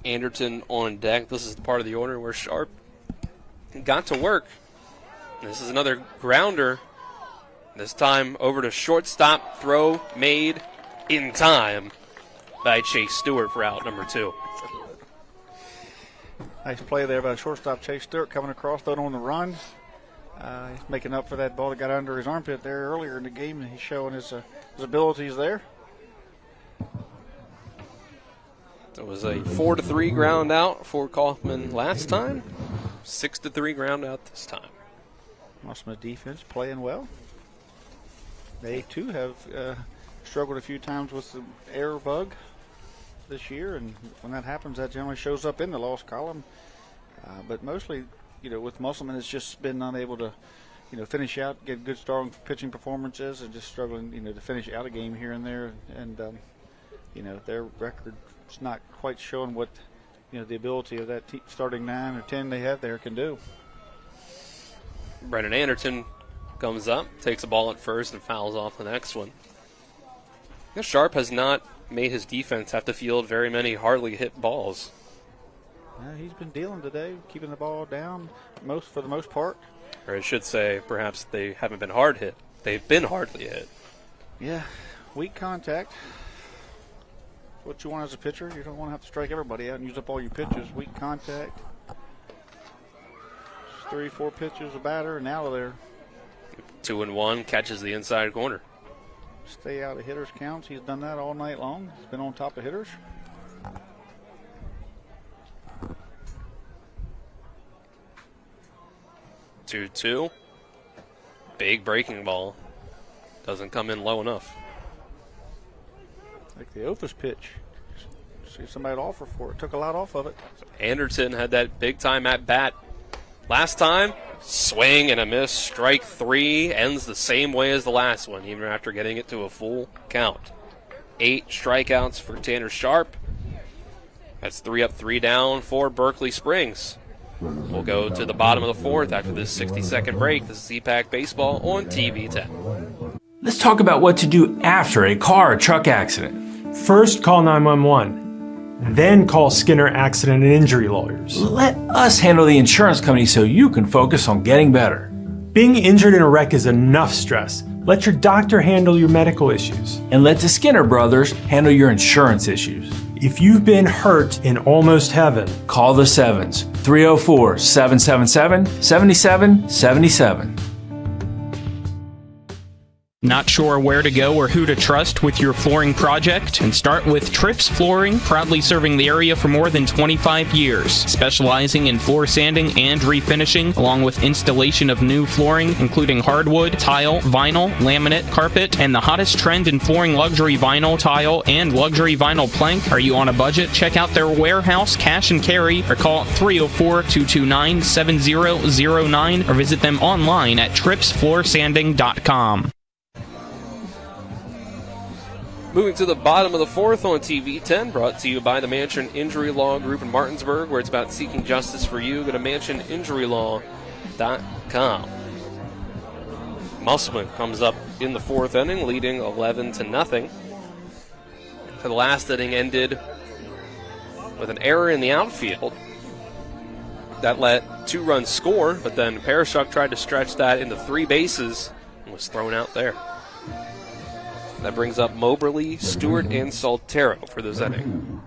Anderton on deck. This is the part of the order where Sharp got to work. This is another grounder. This time over to shortstop. Throw made in time by Chase Stewart for out number 2. Nice play there by shortstop Chase Stewart coming across, throwing on the run. He's making up for that ball that got under his armpit there earlier in the game, and he's showing his abilities there. It was a 4-3 ground out for Kaufman last time. 6-3 ground out this time. Musselman defense playing well. They too have struggled a few times with the error bug this year, and when that happens, that generally shows up in the loss column. But mostly, with Musselman, it's just been unable to, finish out, get good, strong pitching performances, and just struggling, to finish out a game here and there. And their record's not quite showing what, the ability of that starting 9 or 10 they have there can do. Brennan Anderton comes up, takes a ball at first, and fouls off the next one. Sharp has not made his defense have to field very many hardly hit balls. He's been dealing today, keeping the ball down for the most part. Or I should say, perhaps they haven't been hard hit. They've been hardly hit. Yeah, weak contact. What you want as a pitcher, you don't want to have to strike everybody out and use up all your pitches. Weak contact. 3-4 pitches a batter and out of there. 2-1, catches the inside corner. Stay out of hitters' counts. He's done that all night long. He's been on top of hitters. Two. Big breaking ball. Doesn't come in low enough. Like the Ophis pitch. See somebody to offer for it. Took a lot off of it. Anderton had that big time at bat last time. Swing and a miss. Strike 3 ends the same way as the last one, even after getting it to a full count. 8 strikeouts for Tanner Sharp. That's 3 up, 3 down for Berkeley Springs. We'll go to the bottom of the 4th after this 60-second break. This is EPAC Baseball on TV 10. Let's talk about what to do after a car or truck accident. First, call 911. Then call Skinner Accident and Injury Lawyers. Let us handle the insurance company so you can focus on getting better. Being injured in a wreck is enough stress. Let your doctor handle your medical issues. And let the Skinner brothers handle your insurance issues. If you've been hurt in almost heaven, call the Sevens, 304-777-7777. Not sure where to go or who to trust with your flooring project? And start with Trips Flooring, proudly serving the area for more than 25 years, specializing in floor sanding and refinishing, along with installation of new flooring, including hardwood, tile, vinyl, laminate, carpet, and the hottest trend in flooring, luxury vinyl, tile, and luxury vinyl plank. Are you on a budget? Check out their warehouse, cash and carry, or call 304-229-7009, or visit them online at tripsfloorsanding.com. Moving to the bottom of the 4th on TV 10, brought to you by the Mansion Injury Law Group in Martinsburg, where it's about seeking justice for you. Go to mansioninjurylaw.com. Musselman comes up in the 4th inning, leading 11-0. The last inning ended with an error in the outfield that let 2 runs score, but then Parashuk tried to stretch that into 3 bases and was thrown out there. That brings up Moberly, Stewart, and Soltero for this inning.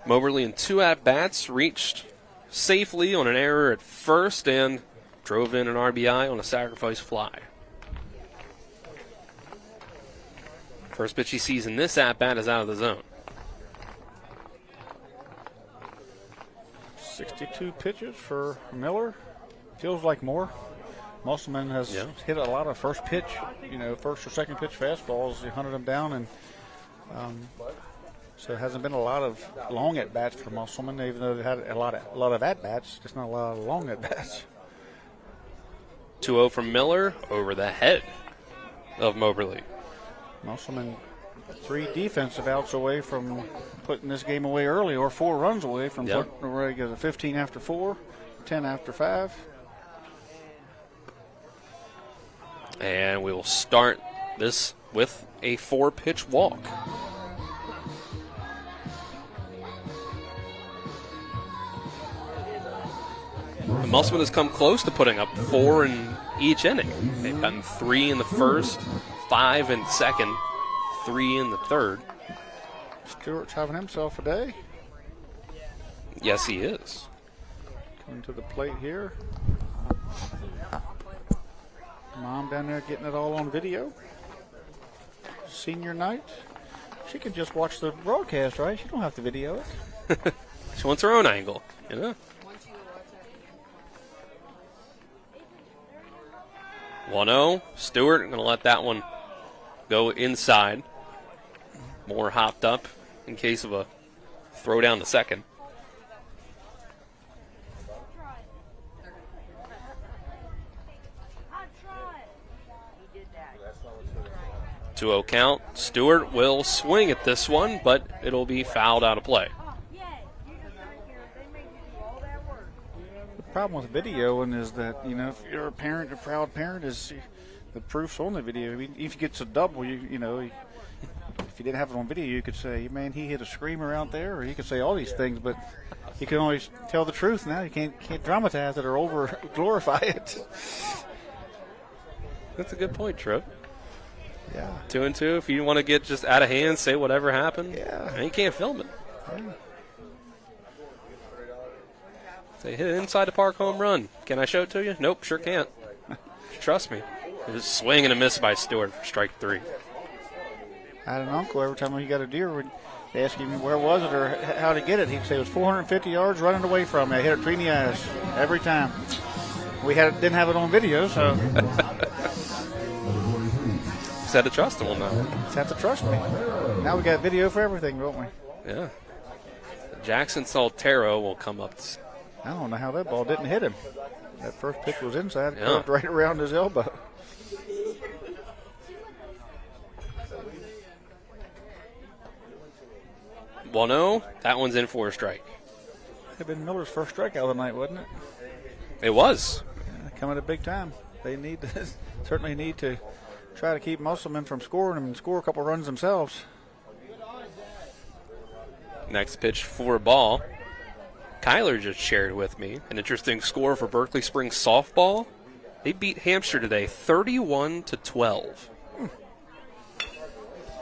Moberly in 2 at-bats reached safely on an error at first and drove in an RBI on a sacrifice fly. First pitch he sees in this at-bat is out of the zone. 62 pitches for Miller. Feels like more. Musselman has hit a lot of first pitch, first or second pitch fastballs. He hunted them down, and so it hasn't been a lot of long at-bats for Musselman, even though they had a lot of at-bats, just not a lot of long at-bats. 2-0 from Miller over the head of Moberly. Musselman 3 defensive outs away from putting this game away early, or 4 runs away from putting away 15 after 4, 10 after 5. And we will start this with a 4-pitch walk. Musselman has come close to putting up 4 in each inning. They've gotten 3 in the first, 5 in second, 3 in the third. Stewart's having himself a day. Yes, he is. Coming to the plate here. Mom down there getting it all on video. Senior night. She can just watch the broadcast, right? She don't have to video it. She wants her own angle, 1-0. Stewart going to let that one go inside. Moore hopped up in case of a throw down to second. .2-0 count. Stewart will swing at this one, but it'll be fouled out of play. The problem with videoing is that, if you're a parent, a proud parent, is the proof's on the video. I mean, if you get a double, if you didn't have it on video, you could say, man, he hit a screamer out there, or you could say all these things, but you can always tell the truth now. You can't dramatize it or over glorify it. That's a good point, Tripp. Yeah. 2-2. If you want to get just out of hand, say whatever happened. Yeah. And you can't film it. Yeah. Say, hit an inside the park home run. Can I show it to you? Nope, sure can't. Trust me. It was a swing and a miss by Stewart for strike 3. I had an uncle, every time he got a deer, they asked him where was it or how to get it. He'd say it was 450 yards running away from me. I hit it between the eyes every time. We didn't have it on video, so. Just had to trust him on that one. Just have to trust me. Now we got video for everything, don't we? Yeah. Jackson Soltero will come up. I don't know how that ball didn't hit him. That first pitch was inside, Yeah. right around his elbow. That one's in for a strike. It had been Miller's first strikeout of the night, wasn't it? It was. Yeah, coming at big time. They certainly need to try to keep Musselman from scoring and score a couple runs themselves. Next pitch for a ball. Kyler just shared with me an interesting score for Berkeley Springs softball. They beat Hampshire today 31-12.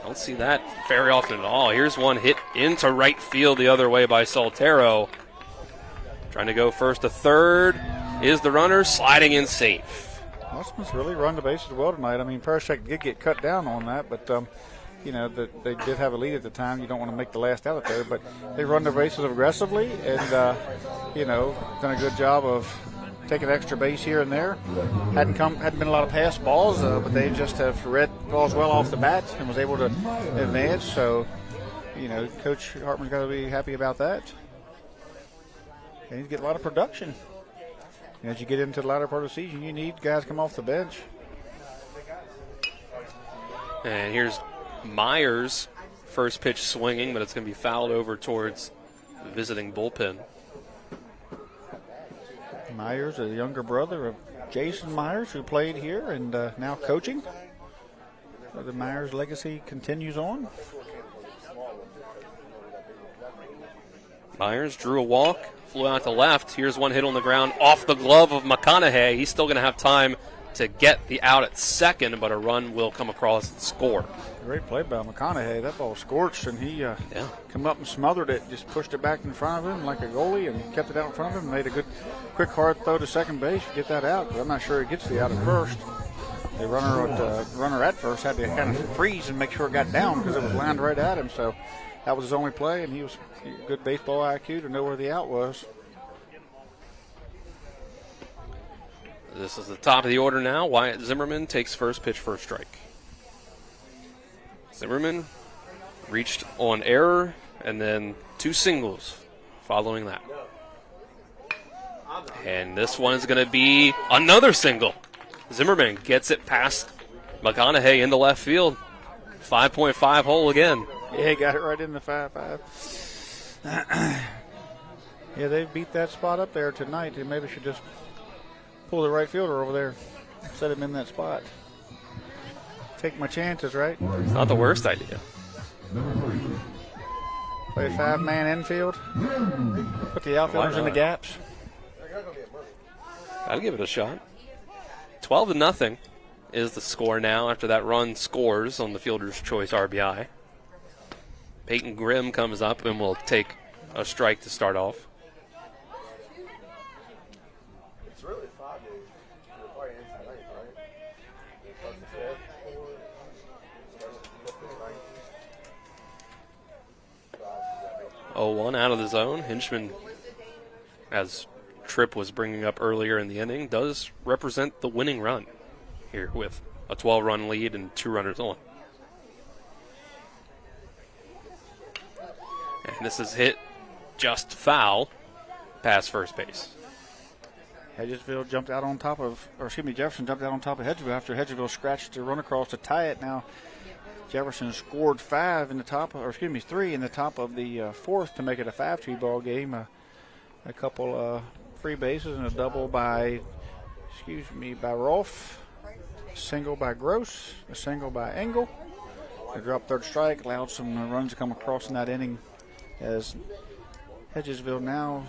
Don't see that very often at all. Here's one hit into right field the other way by Soltero. Trying to go first to third. Is the runner sliding in safe. Musselman's really run the bases well tonight. I mean, Parashek did get cut down on that, but they did have a lead at the time. You don't want to make the last out there, but they run the bases aggressively and, done a good job of taking extra base here and there. Hadn't been a lot of pass balls, but they just have read balls well off the bat and was able to advance. So, Coach Hartman's got to be happy about that. And you get a lot of production. As you get into the latter part of the season, you need guys come off the bench. And here's Myers, first pitch swinging, but it's going to be fouled over towards the visiting bullpen. Myers, a younger brother of Jason Myers, who played here and now coaching. So the Myers legacy continues on. Myers drew a walk, flew out to left. Here's one hit on the ground off the glove of McConaughey. He's still going to have time to get the out at second, but a run will come across and score. Great play by McConaughey. That ball scorched, and he come up and smothered it, just pushed it back in front of him like a goalie and kept it out in front of him. Made a good, quick, hard throw to second base to get that out. But I'm not sure he gets the out at first. the runner at first had to kind of freeze and make sure it got down because it was lined right at him. So that was his only play, and he was good baseball IQ to know where the out was. This is the top of the order now. Wyatt Zimmerman takes first pitch for a strike. Zimmerman reached on error, and then 2 singles following that. And this one is going to be another single. Zimmerman gets it past McConaughey into left field. 5.5 hole again. Yeah, he got it right in the 5-5. Yeah, they beat that spot up there tonight. They maybe should just pull the right fielder over there, set him in that spot. Take my chances, right? It's not the worst idea. Play a 5-man infield. Put the outfielders in the gaps. I'll give it a shot. 12-0 is the score now after that run scores on the fielder's choice RBI. Peyton Grimm comes up and will take a strike to start off. It's really 5 days. You're probably inside night, right? 0-1 out of the zone. Hinchman, as Tripp was bringing up earlier in the inning, does represent the winning run here with a 12-run lead and 2 runners on. And this is hit just foul past first base. Jefferson jumped out on top of Hedgeville after Hedgeville scratched the run across to tie it. Now Jefferson scored 3 in the top of the fourth to make it a 5-2 ball game. A couple free bases and a double by Rolfe, a single by Gross, a single by Engel. They dropped third strike, allowed some runs to come across in that inning as Hedgesville now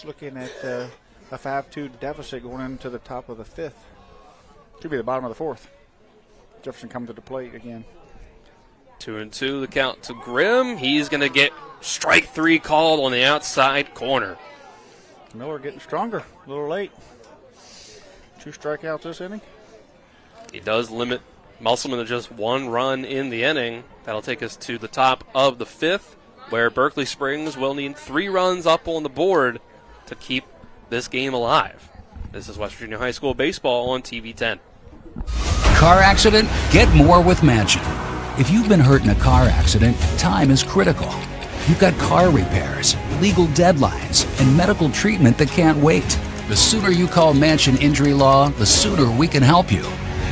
looking at a 5-2 deficit going into the top of the 5th. Should be the bottom of the 4th. Jefferson coming to the plate again. 2-2, the count to Grimm. He's going to get strike 3 called on the outside corner. Miller getting stronger, a little late. 2 strikeouts this inning. He does limit Musselman to just 1 run in the inning. That'll take us to the top of the 5th, where Berkeley Springs will need 3 runs up on the board to keep this game alive. This is West Virginia High School baseball on TV 10. Car accident? Get more with Mansion. If you've been hurt in a car accident, time is critical. You've got car repairs, legal deadlines, and medical treatment that can't wait. The sooner you call Mansion Injury Law, the sooner we can help you.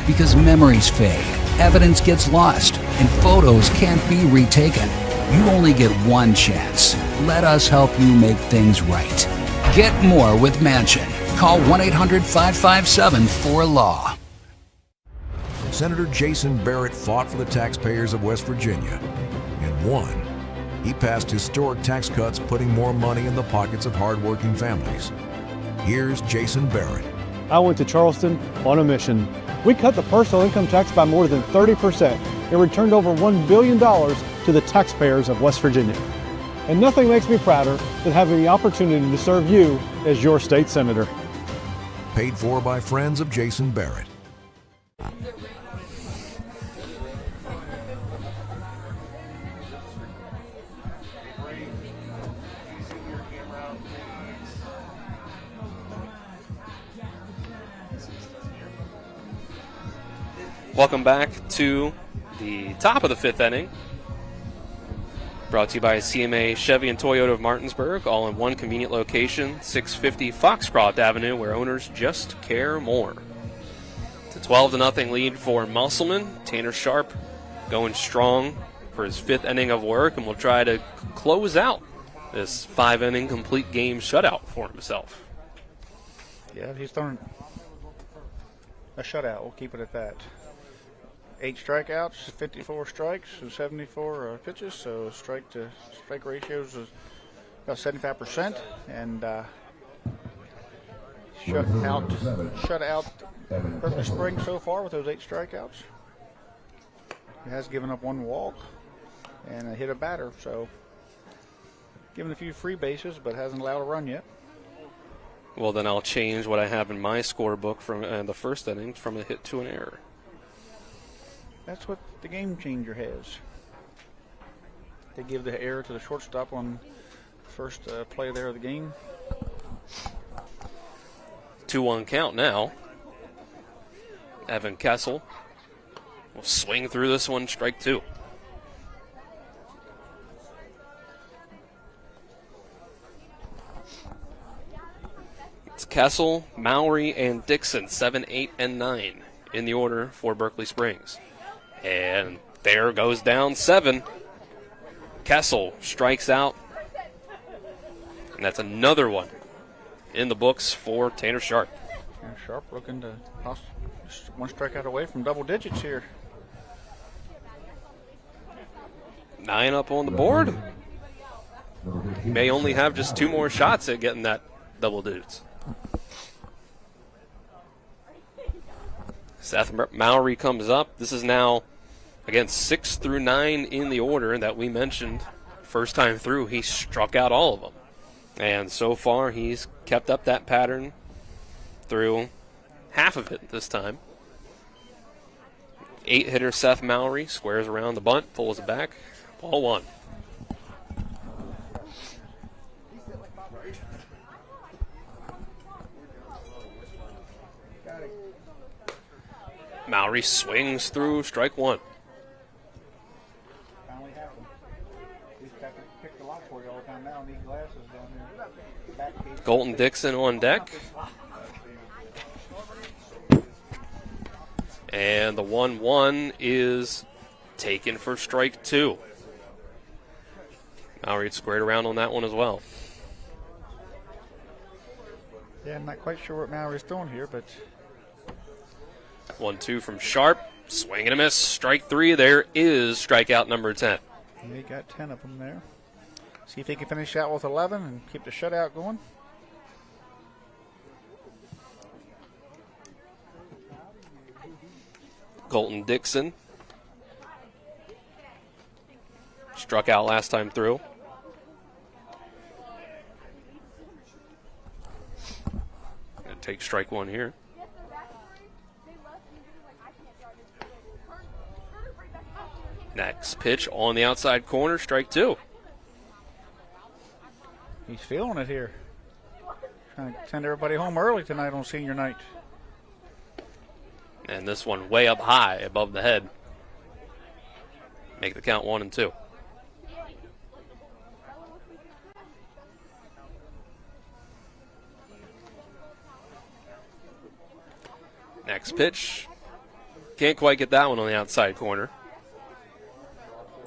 Because memories fade, evidence gets lost, and photos can't be retaken. You only get one chance. Let us help you make things right. Get more with Mansion. Call 1-800-557-4LAW. Senator Jason Barrett fought for the taxpayers of West Virginia and won. He passed historic tax cuts, putting more money in the pockets of hardworking families. Here's Jason Barrett. I went to Charleston on a mission. We cut the personal income tax by more than 30% and returned over $1 billion to the taxpayers of West Virginia. And nothing makes me prouder than having the opportunity to serve you as your state senator. Paid for by friends of Jason Barrett. Welcome back to the top of the 5th inning. Brought to you by CMA Chevy and Toyota of Martinsburg, all in one convenient location, 650 Foxcroft Avenue, where owners just care more. It's a 12-0 lead for Musselman. Tanner Sharp going strong for his 5th inning of work, and will try to close out this 5-inning complete game shutout for himself. Yeah, he's thrown a shutout. We'll keep it at that. 8 strikeouts, 54 strikes, and 74 pitches. So strike ratios is about 75%, and shut out Berkeley Springs so far with those 8 strikeouts. He has given up 1 walk and hit a batter, so given a few free bases, but hasn't allowed a run yet. Well, then I'll change what I have in my scorebook from the first inning from a hit to an error. That's what the game changer has. They give the error to the shortstop on the first play there of the game. 2-1 count now. Evan Kessel will swing through this one, strike 2. It's Kessel, Mowry, and Dixon, 7, 8, and 9 in the order for Berkeley Springs. And there goes down 7. Kessel strikes out. And that's another one in the books for Tanner Sharp. Tanner Sharp looking to one strikeout away from double digits here. 9 up on the board. He may only have just 2 more shots at getting that double digits. Seth Mowry comes up. This is now, again, 6 through 9 in the order that we mentioned. First time through, he struck out all of them. And so far, he's kept up that pattern through half of it this time. 8-hitter Seth Mowry squares around the bunt, pulls it back. Ball 1. Mowry swings through, strike 1. Finally happened. He's picked a lot for you all the time now. Need glasses down here. Colton Dixon on deck. And the 1-1 is taken for strike 2. Mowry squared around on that one as well. Yeah, I'm not quite sure what Mowry's doing here, but 1-2 from Sharp. Swing and a miss. Strike 3. There is strikeout number 10. he got 10 of them there. See if he can finish out with 11 and keep the shutout going. Colton Dixon struck out last time through. Gonna take strike 1 here. Next pitch on the outside corner, strike 2. He's feeling it here. Trying to send everybody home early tonight on senior night. And this one way up high above the head. Make the count 1 and 2. Next pitch. Can't quite get that one on the outside corner.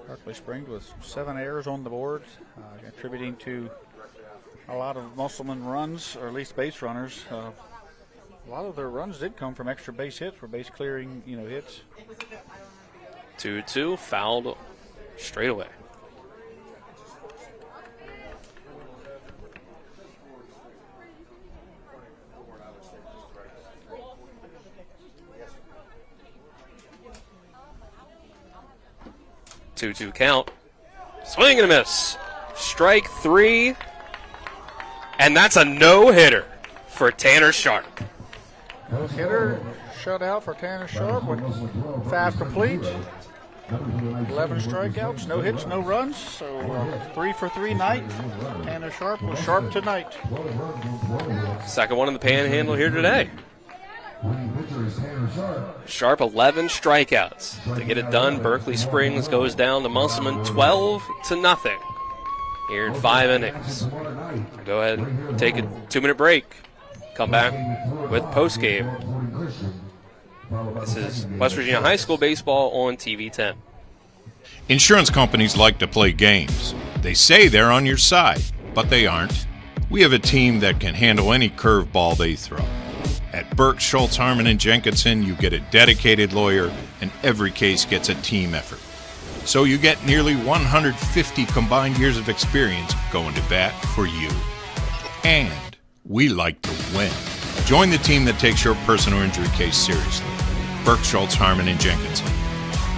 Berkeley Springs with 7 errors on the board, contributing to a lot of Musselman runs, or at least base runners. A lot of their runs did come from extra base hits, or base clearing, hits. 2-2, fouled straight away. Two count. Swing and a miss. Strike 3. And that's a no-hitter for Tanner Sharp. No-hitter, shutout for Tanner Sharp with 5 complete. 11 strikeouts, no hits, no runs. So 3 for 3 night. Tanner Sharp was sharp tonight. Second one in the Panhandle here today. Sharp 11 strikeouts. To get it done, Berkeley Springs goes down to Musselman 12-0 here in 5 innings. Go ahead and take a 2-minute break. Come back with postgame. This is West Virginia High School baseball on TV 10. Insurance companies like to play games. They say they're on your side, but they aren't. We have a team that can handle any curveball they throw. At Burke, Schultz, Harmon, and Jenkinson, you get a dedicated lawyer, and every case gets a team effort. So you get nearly 150 combined years of experience going to bat for you. And we like to win. Join the team that takes your personal injury case seriously. Burke, Schultz, Harmon, and Jenkinson.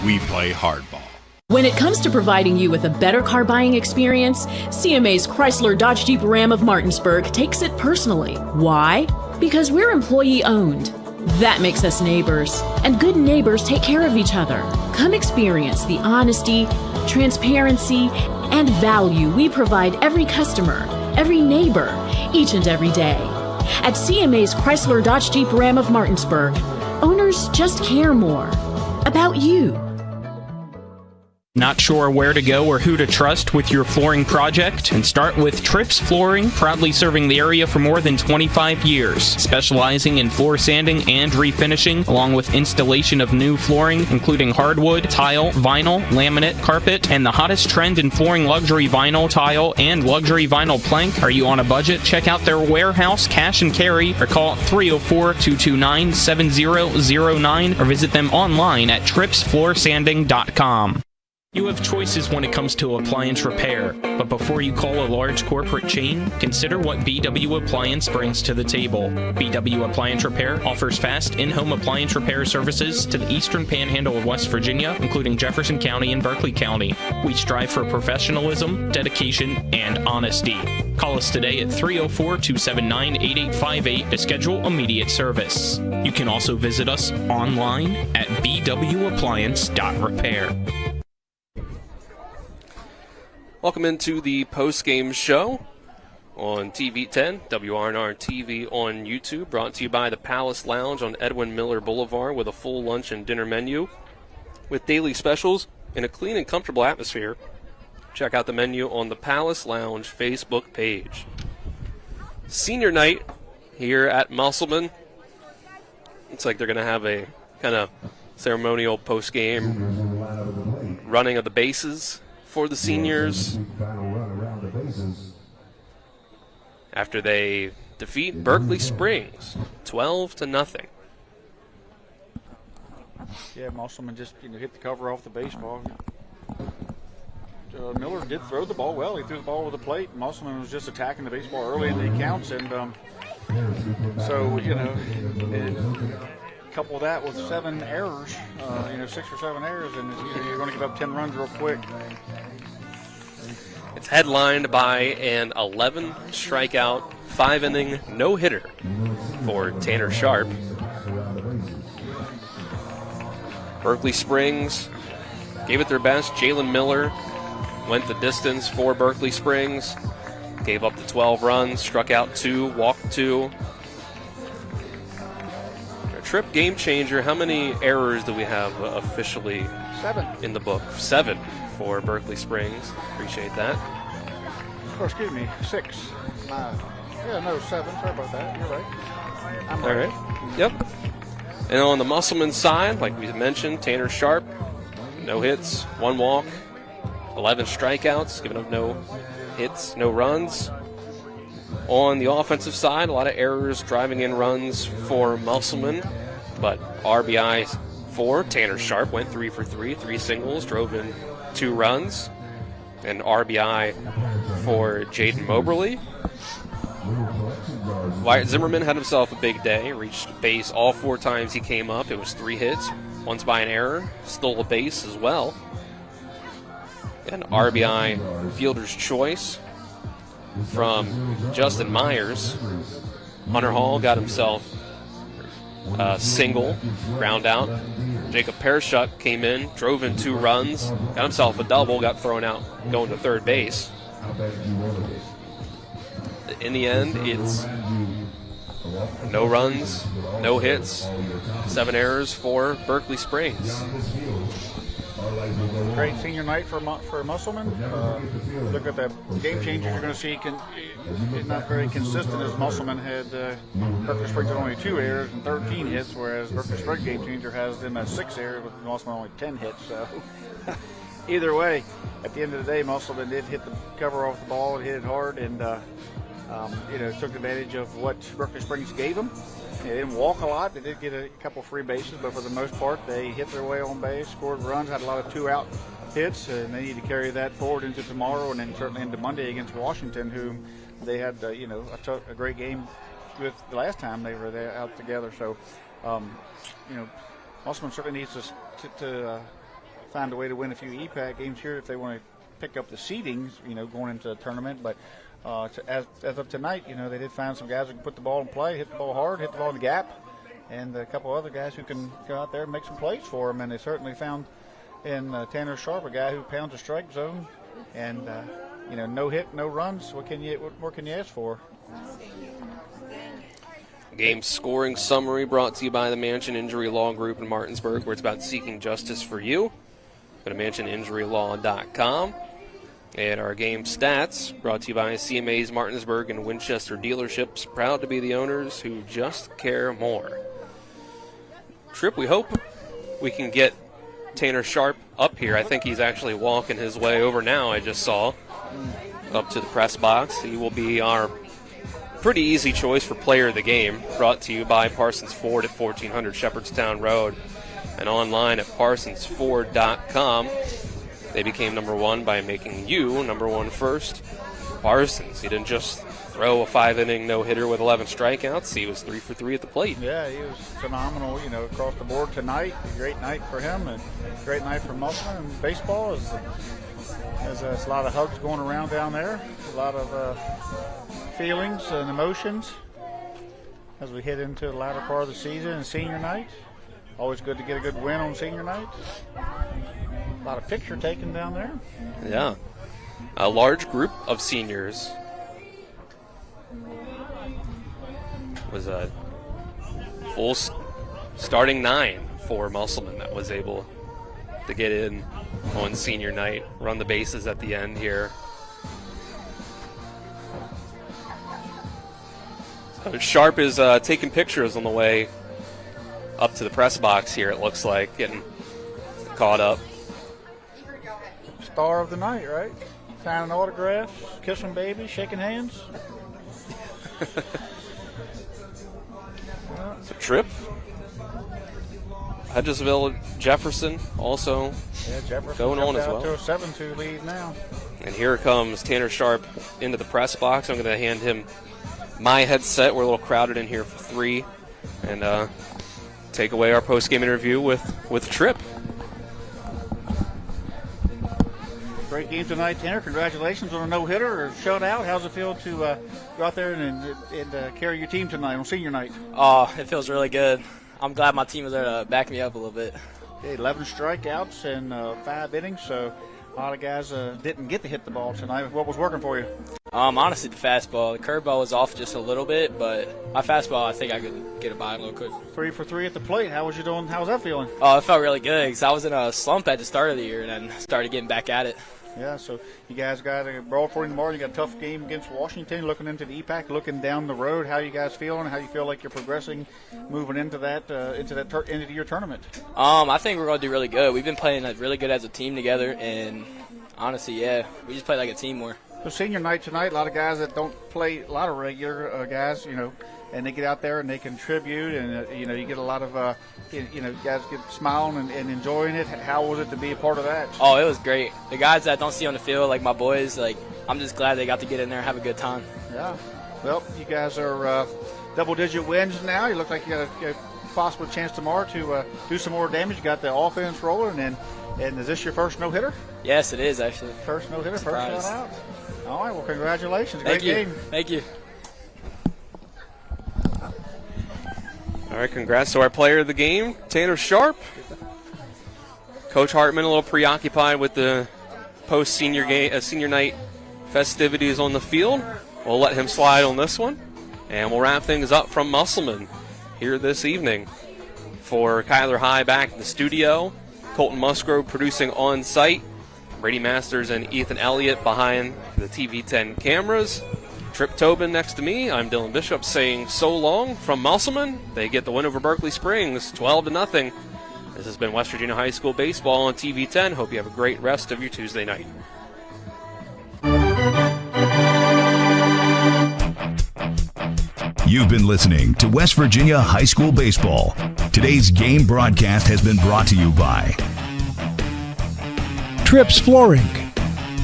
We play hardball. When it comes to providing you with a better car buying experience, CMA's Chrysler Dodge Jeep Ram of Martinsburg takes it personally. Why? Because we're employee owned. That makes us neighbors, and good neighbors take care of each other. Come experience the honesty, transparency, and value we provide every customer, every neighbor, each and every day. At CMA's Chrysler Dodge Jeep Ram of Martinsburg, owners just care more about you. Not sure where to go or who to trust with your flooring project? And start with Trips Flooring, proudly serving the area for more than 25 years, specializing in floor sanding and refinishing, along with installation of new flooring, including hardwood, tile, vinyl, laminate, carpet, and the hottest trend in flooring, luxury vinyl, tile, and luxury vinyl plank. Are you on a budget? Check out their warehouse, cash and carry, or call 304-229-7009, or visit them online at tripsfloorsanding.com. You have choices when it comes to appliance repair, but before you call a large corporate chain, consider what BW Appliance brings to the table. BW Appliance Repair offers fast in-home appliance repair services to the eastern panhandle of West Virginia, including Jefferson County and Berkeley County. We strive for professionalism, dedication, and honesty. Call us today at 304-279-8858 to schedule immediate service. You can also visit us online at bwappliance.repair. Welcome into the post-game show on TV 10, WRNR TV on YouTube, brought to you by the Palace Lounge on Edwin Miller Boulevard with a full lunch and dinner menu with daily specials in a clean and comfortable atmosphere. Check out the menu on the Palace Lounge Facebook page. Senior night here at Musselman. Looks like they're going to have a kind of ceremonial post-game running of the bases for the seniors after they defeat Berkeley Springs 12-0. Yeah, Musselman just hit the cover off the baseball. Miller did throw the ball well. He threw the ball with the plate. Musselman was just attacking the baseball early in the counts, and so couple that with 7 errors, 6 or 7 errors, and you're going to give up 10 runs real quick. It's headlined by an 11 strikeout, 5-inning no-hitter for Tanner Sharp. Berkeley Springs gave it their best. Jalen Miller went the distance for Berkeley Springs, gave up the 12 runs, struck out 2, walked 2. Trip game changer. How many errors do we have officially 7 in the book? 7 for Berkeley Springs. Appreciate that. Oh, excuse me, 6. 7. Sorry about that. You're right. I'm all right. Yep. And on the Musselman side, like we mentioned, Tanner Sharp, no hits, 1 walk, 11 strikeouts, giving up no hits, no runs. On the offensive side, a lot of errors, driving in runs for Musselman, but RBI for Tanner Sharp went 3 for 3, 3 singles, drove in 2 runs, and RBI for Jaden Moberly. Wyatt Zimmerman had himself a big day, reached base all 4 times he came up. It was 3 hits, once by an error, stole a base as well. And RBI fielder's choice from Justin Myers. Hunter Hall got himself a single, ground out. Jacob Pershuk came in, drove in 2 runs, got himself a double, got thrown out going to third base. In the end, it's no runs, no hits, 7 errors for Berkeley Springs. Great senior night for Musselman. Look at the game changers you're going to see. It's not very consistent, as Musselman had Berkeley Springs had only 2 errors and 13 hits, whereas Berkeley Springs game changer has them at 6 errors with Musselman only 10 hits. So either way, at the end of the day, Musselman did hit the cover off the ball and hit it hard, and took advantage of what Berkeley Springs gave them. They didn't walk a lot. They did get a couple free bases, but for the most part, they hit their way on base, scored runs, had a lot of 2-out hits, and they need to carry that forward into tomorrow and then certainly into Monday against Washington, whom they had, a great game with the last time they were there out together. So, Musselman certainly needs to find a way to win a few EPAC games here if they want to pick up the seedings, going into the tournament. But as of tonight, they did find some guys who can put the ball in play, hit the ball hard, hit the ball in the gap, and a couple other guys who can go out there and make some plays for them. And they certainly found in Tanner Sharp a guy who pounds the strike zone, and no hit, no runs. What more can you ask for? Game scoring summary brought to you by the Mansion Injury Law Group in Martinsburg, where it's about seeking justice for you. Go to mansioninjurylaw.com. And our game stats brought to you by CMA's Martinsburg and Winchester dealerships, proud to be the owners who just care more. Tripp, we hope we can get Tanner Sharp up here. I think he's actually walking his way over now, I just saw, up to the press box. He will be our pretty easy choice for player of the game, brought to you by Parsons Ford at 1400 Shepherdstown Road and online at parsonsford.com. They became number one by making you number one first. Parsons, he didn't just throw a 5-inning no-hitter with 11 strikeouts. He was 3 for 3 at the plate. Yeah, he was phenomenal, across the board tonight. A great night for him and a great night for Musselman. And baseball is a lot of hugs going around down there, a lot of feelings and emotions as we head into the latter part of the season and senior night. Always good to get a good win on senior night. A lot of picture taken down there. Yeah. A large group of seniors. Was a full starting 9 for Musselman that was able to get in on senior night, run the bases at the end here. So Sharp is taking pictures on the way up to the press box here, it looks like, getting caught up. Star of the night, right? Signing autographs, kissing babies, shaking hands. So Tripp, Hedgesville, Jefferson also going on as well. To a 7-2 lead now. And here comes Tanner Sharp into the press box. I'm going to hand him my headset. We're a little crowded in here for 3, and take away our post-game interview with Tripp. Great game tonight, Tanner. Congratulations on a no-hitter or shutout. How's it feel to go out there and carry your team tonight on senior night? Oh, it feels really good. I'm glad my team was there to back me up a little bit. 11 strikeouts in 5 innings, so a lot of guys didn't get to hit the ball tonight. What was working for you? Honestly, the fastball. The curveball was off just a little bit, but my fastball, I think I could get it by a little quick. 3 for 3 at the plate. How was you doing? How was that feeling? Oh, it felt really good because I was in a slump at the start of the year and then started getting back at it. Yeah, so you guys got a brawl for you tomorrow. You got a tough game against Washington. Looking into the EPAC, looking down the road, how you guys feeling? How you feel like you're progressing, moving into that end of the year tournament? I think we're going to do really good. We've been playing really good as a team together, and honestly, yeah, we just play like a team more. So senior night tonight, a lot of guys that don't play, a lot of regular guys, and they get out there and they contribute, and you get a lot of guys get smiling and enjoying it. How was it to be a part of that? Oh, it was great. The guys that don't see on the field, like my boys, I'm just glad they got to get in there and have a good time. Yeah. Well, you guys are double-digit wins now. You look like you got a possible chance tomorrow to do some more damage. You got the offense rolling, and is this your first no-hitter? Yes, it is actually. First no-hitter, first shot out. All right. Well, congratulations. Great game. Thank you. All right, congrats to our player of the game, Tanner Sharp. Coach Hartman a little preoccupied with the post-senior game, senior night festivities on the field. We'll let him slide on this one, and we'll wrap things up from Musselman here this evening. For Kyler High back in the studio, Colton Musgrove producing on site, Brady Masters and Ethan Elliott behind the TV10 cameras. Tripp Tobin next to me. I'm Dylan Bishop saying so long from Musselman. They get the win over Berkeley Springs, 12-0. This has been West Virginia High School Baseball on TV10. Hope you have a great rest of your Tuesday night. You've been listening to West Virginia High School Baseball. Today's game broadcast has been brought to you by Tripp's Flooring,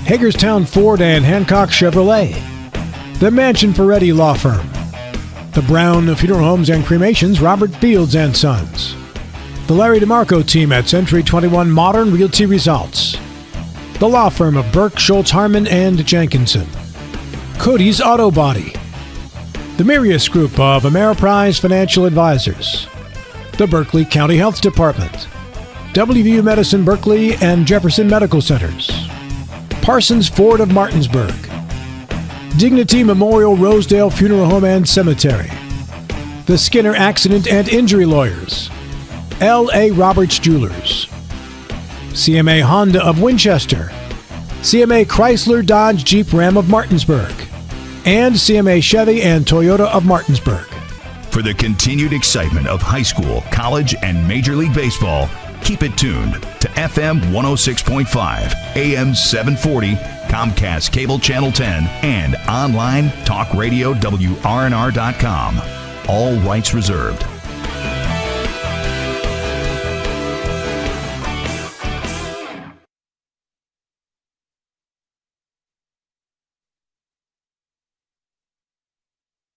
Hagerstown Ford and Hancock Chevrolet, the Mansion Ferretti Law Firm, the Brown Funeral Homes and Cremations, Robert Fields and Sons, the Larry DeMarco team at Century 21 Modern Realty Results, the law firm of Burke, Schultz, Harmon, and Jenkinson, Cody's Auto Body, the Mirius Group of Ameriprise Financial Advisors, the Berkeley County Health Department, WVU Medicine Berkeley and Jefferson Medical Centers, Parsons Ford of Martinsburg, Dignity Memorial Rosedale Funeral Home and Cemetery, the Skinner Accident and Injury Lawyers, L.A. Roberts Jewelers, CMA Honda of Winchester, CMA Chrysler Dodge Jeep Ram of Martinsburg, and CMA Chevy and Toyota of Martinsburg. For the continued excitement of high school, college, and Major League Baseball, keep it tuned to FM 106.5, AM 740, Comcast Cable Channel 10, and online talkradiowrnr.com. All rights reserved.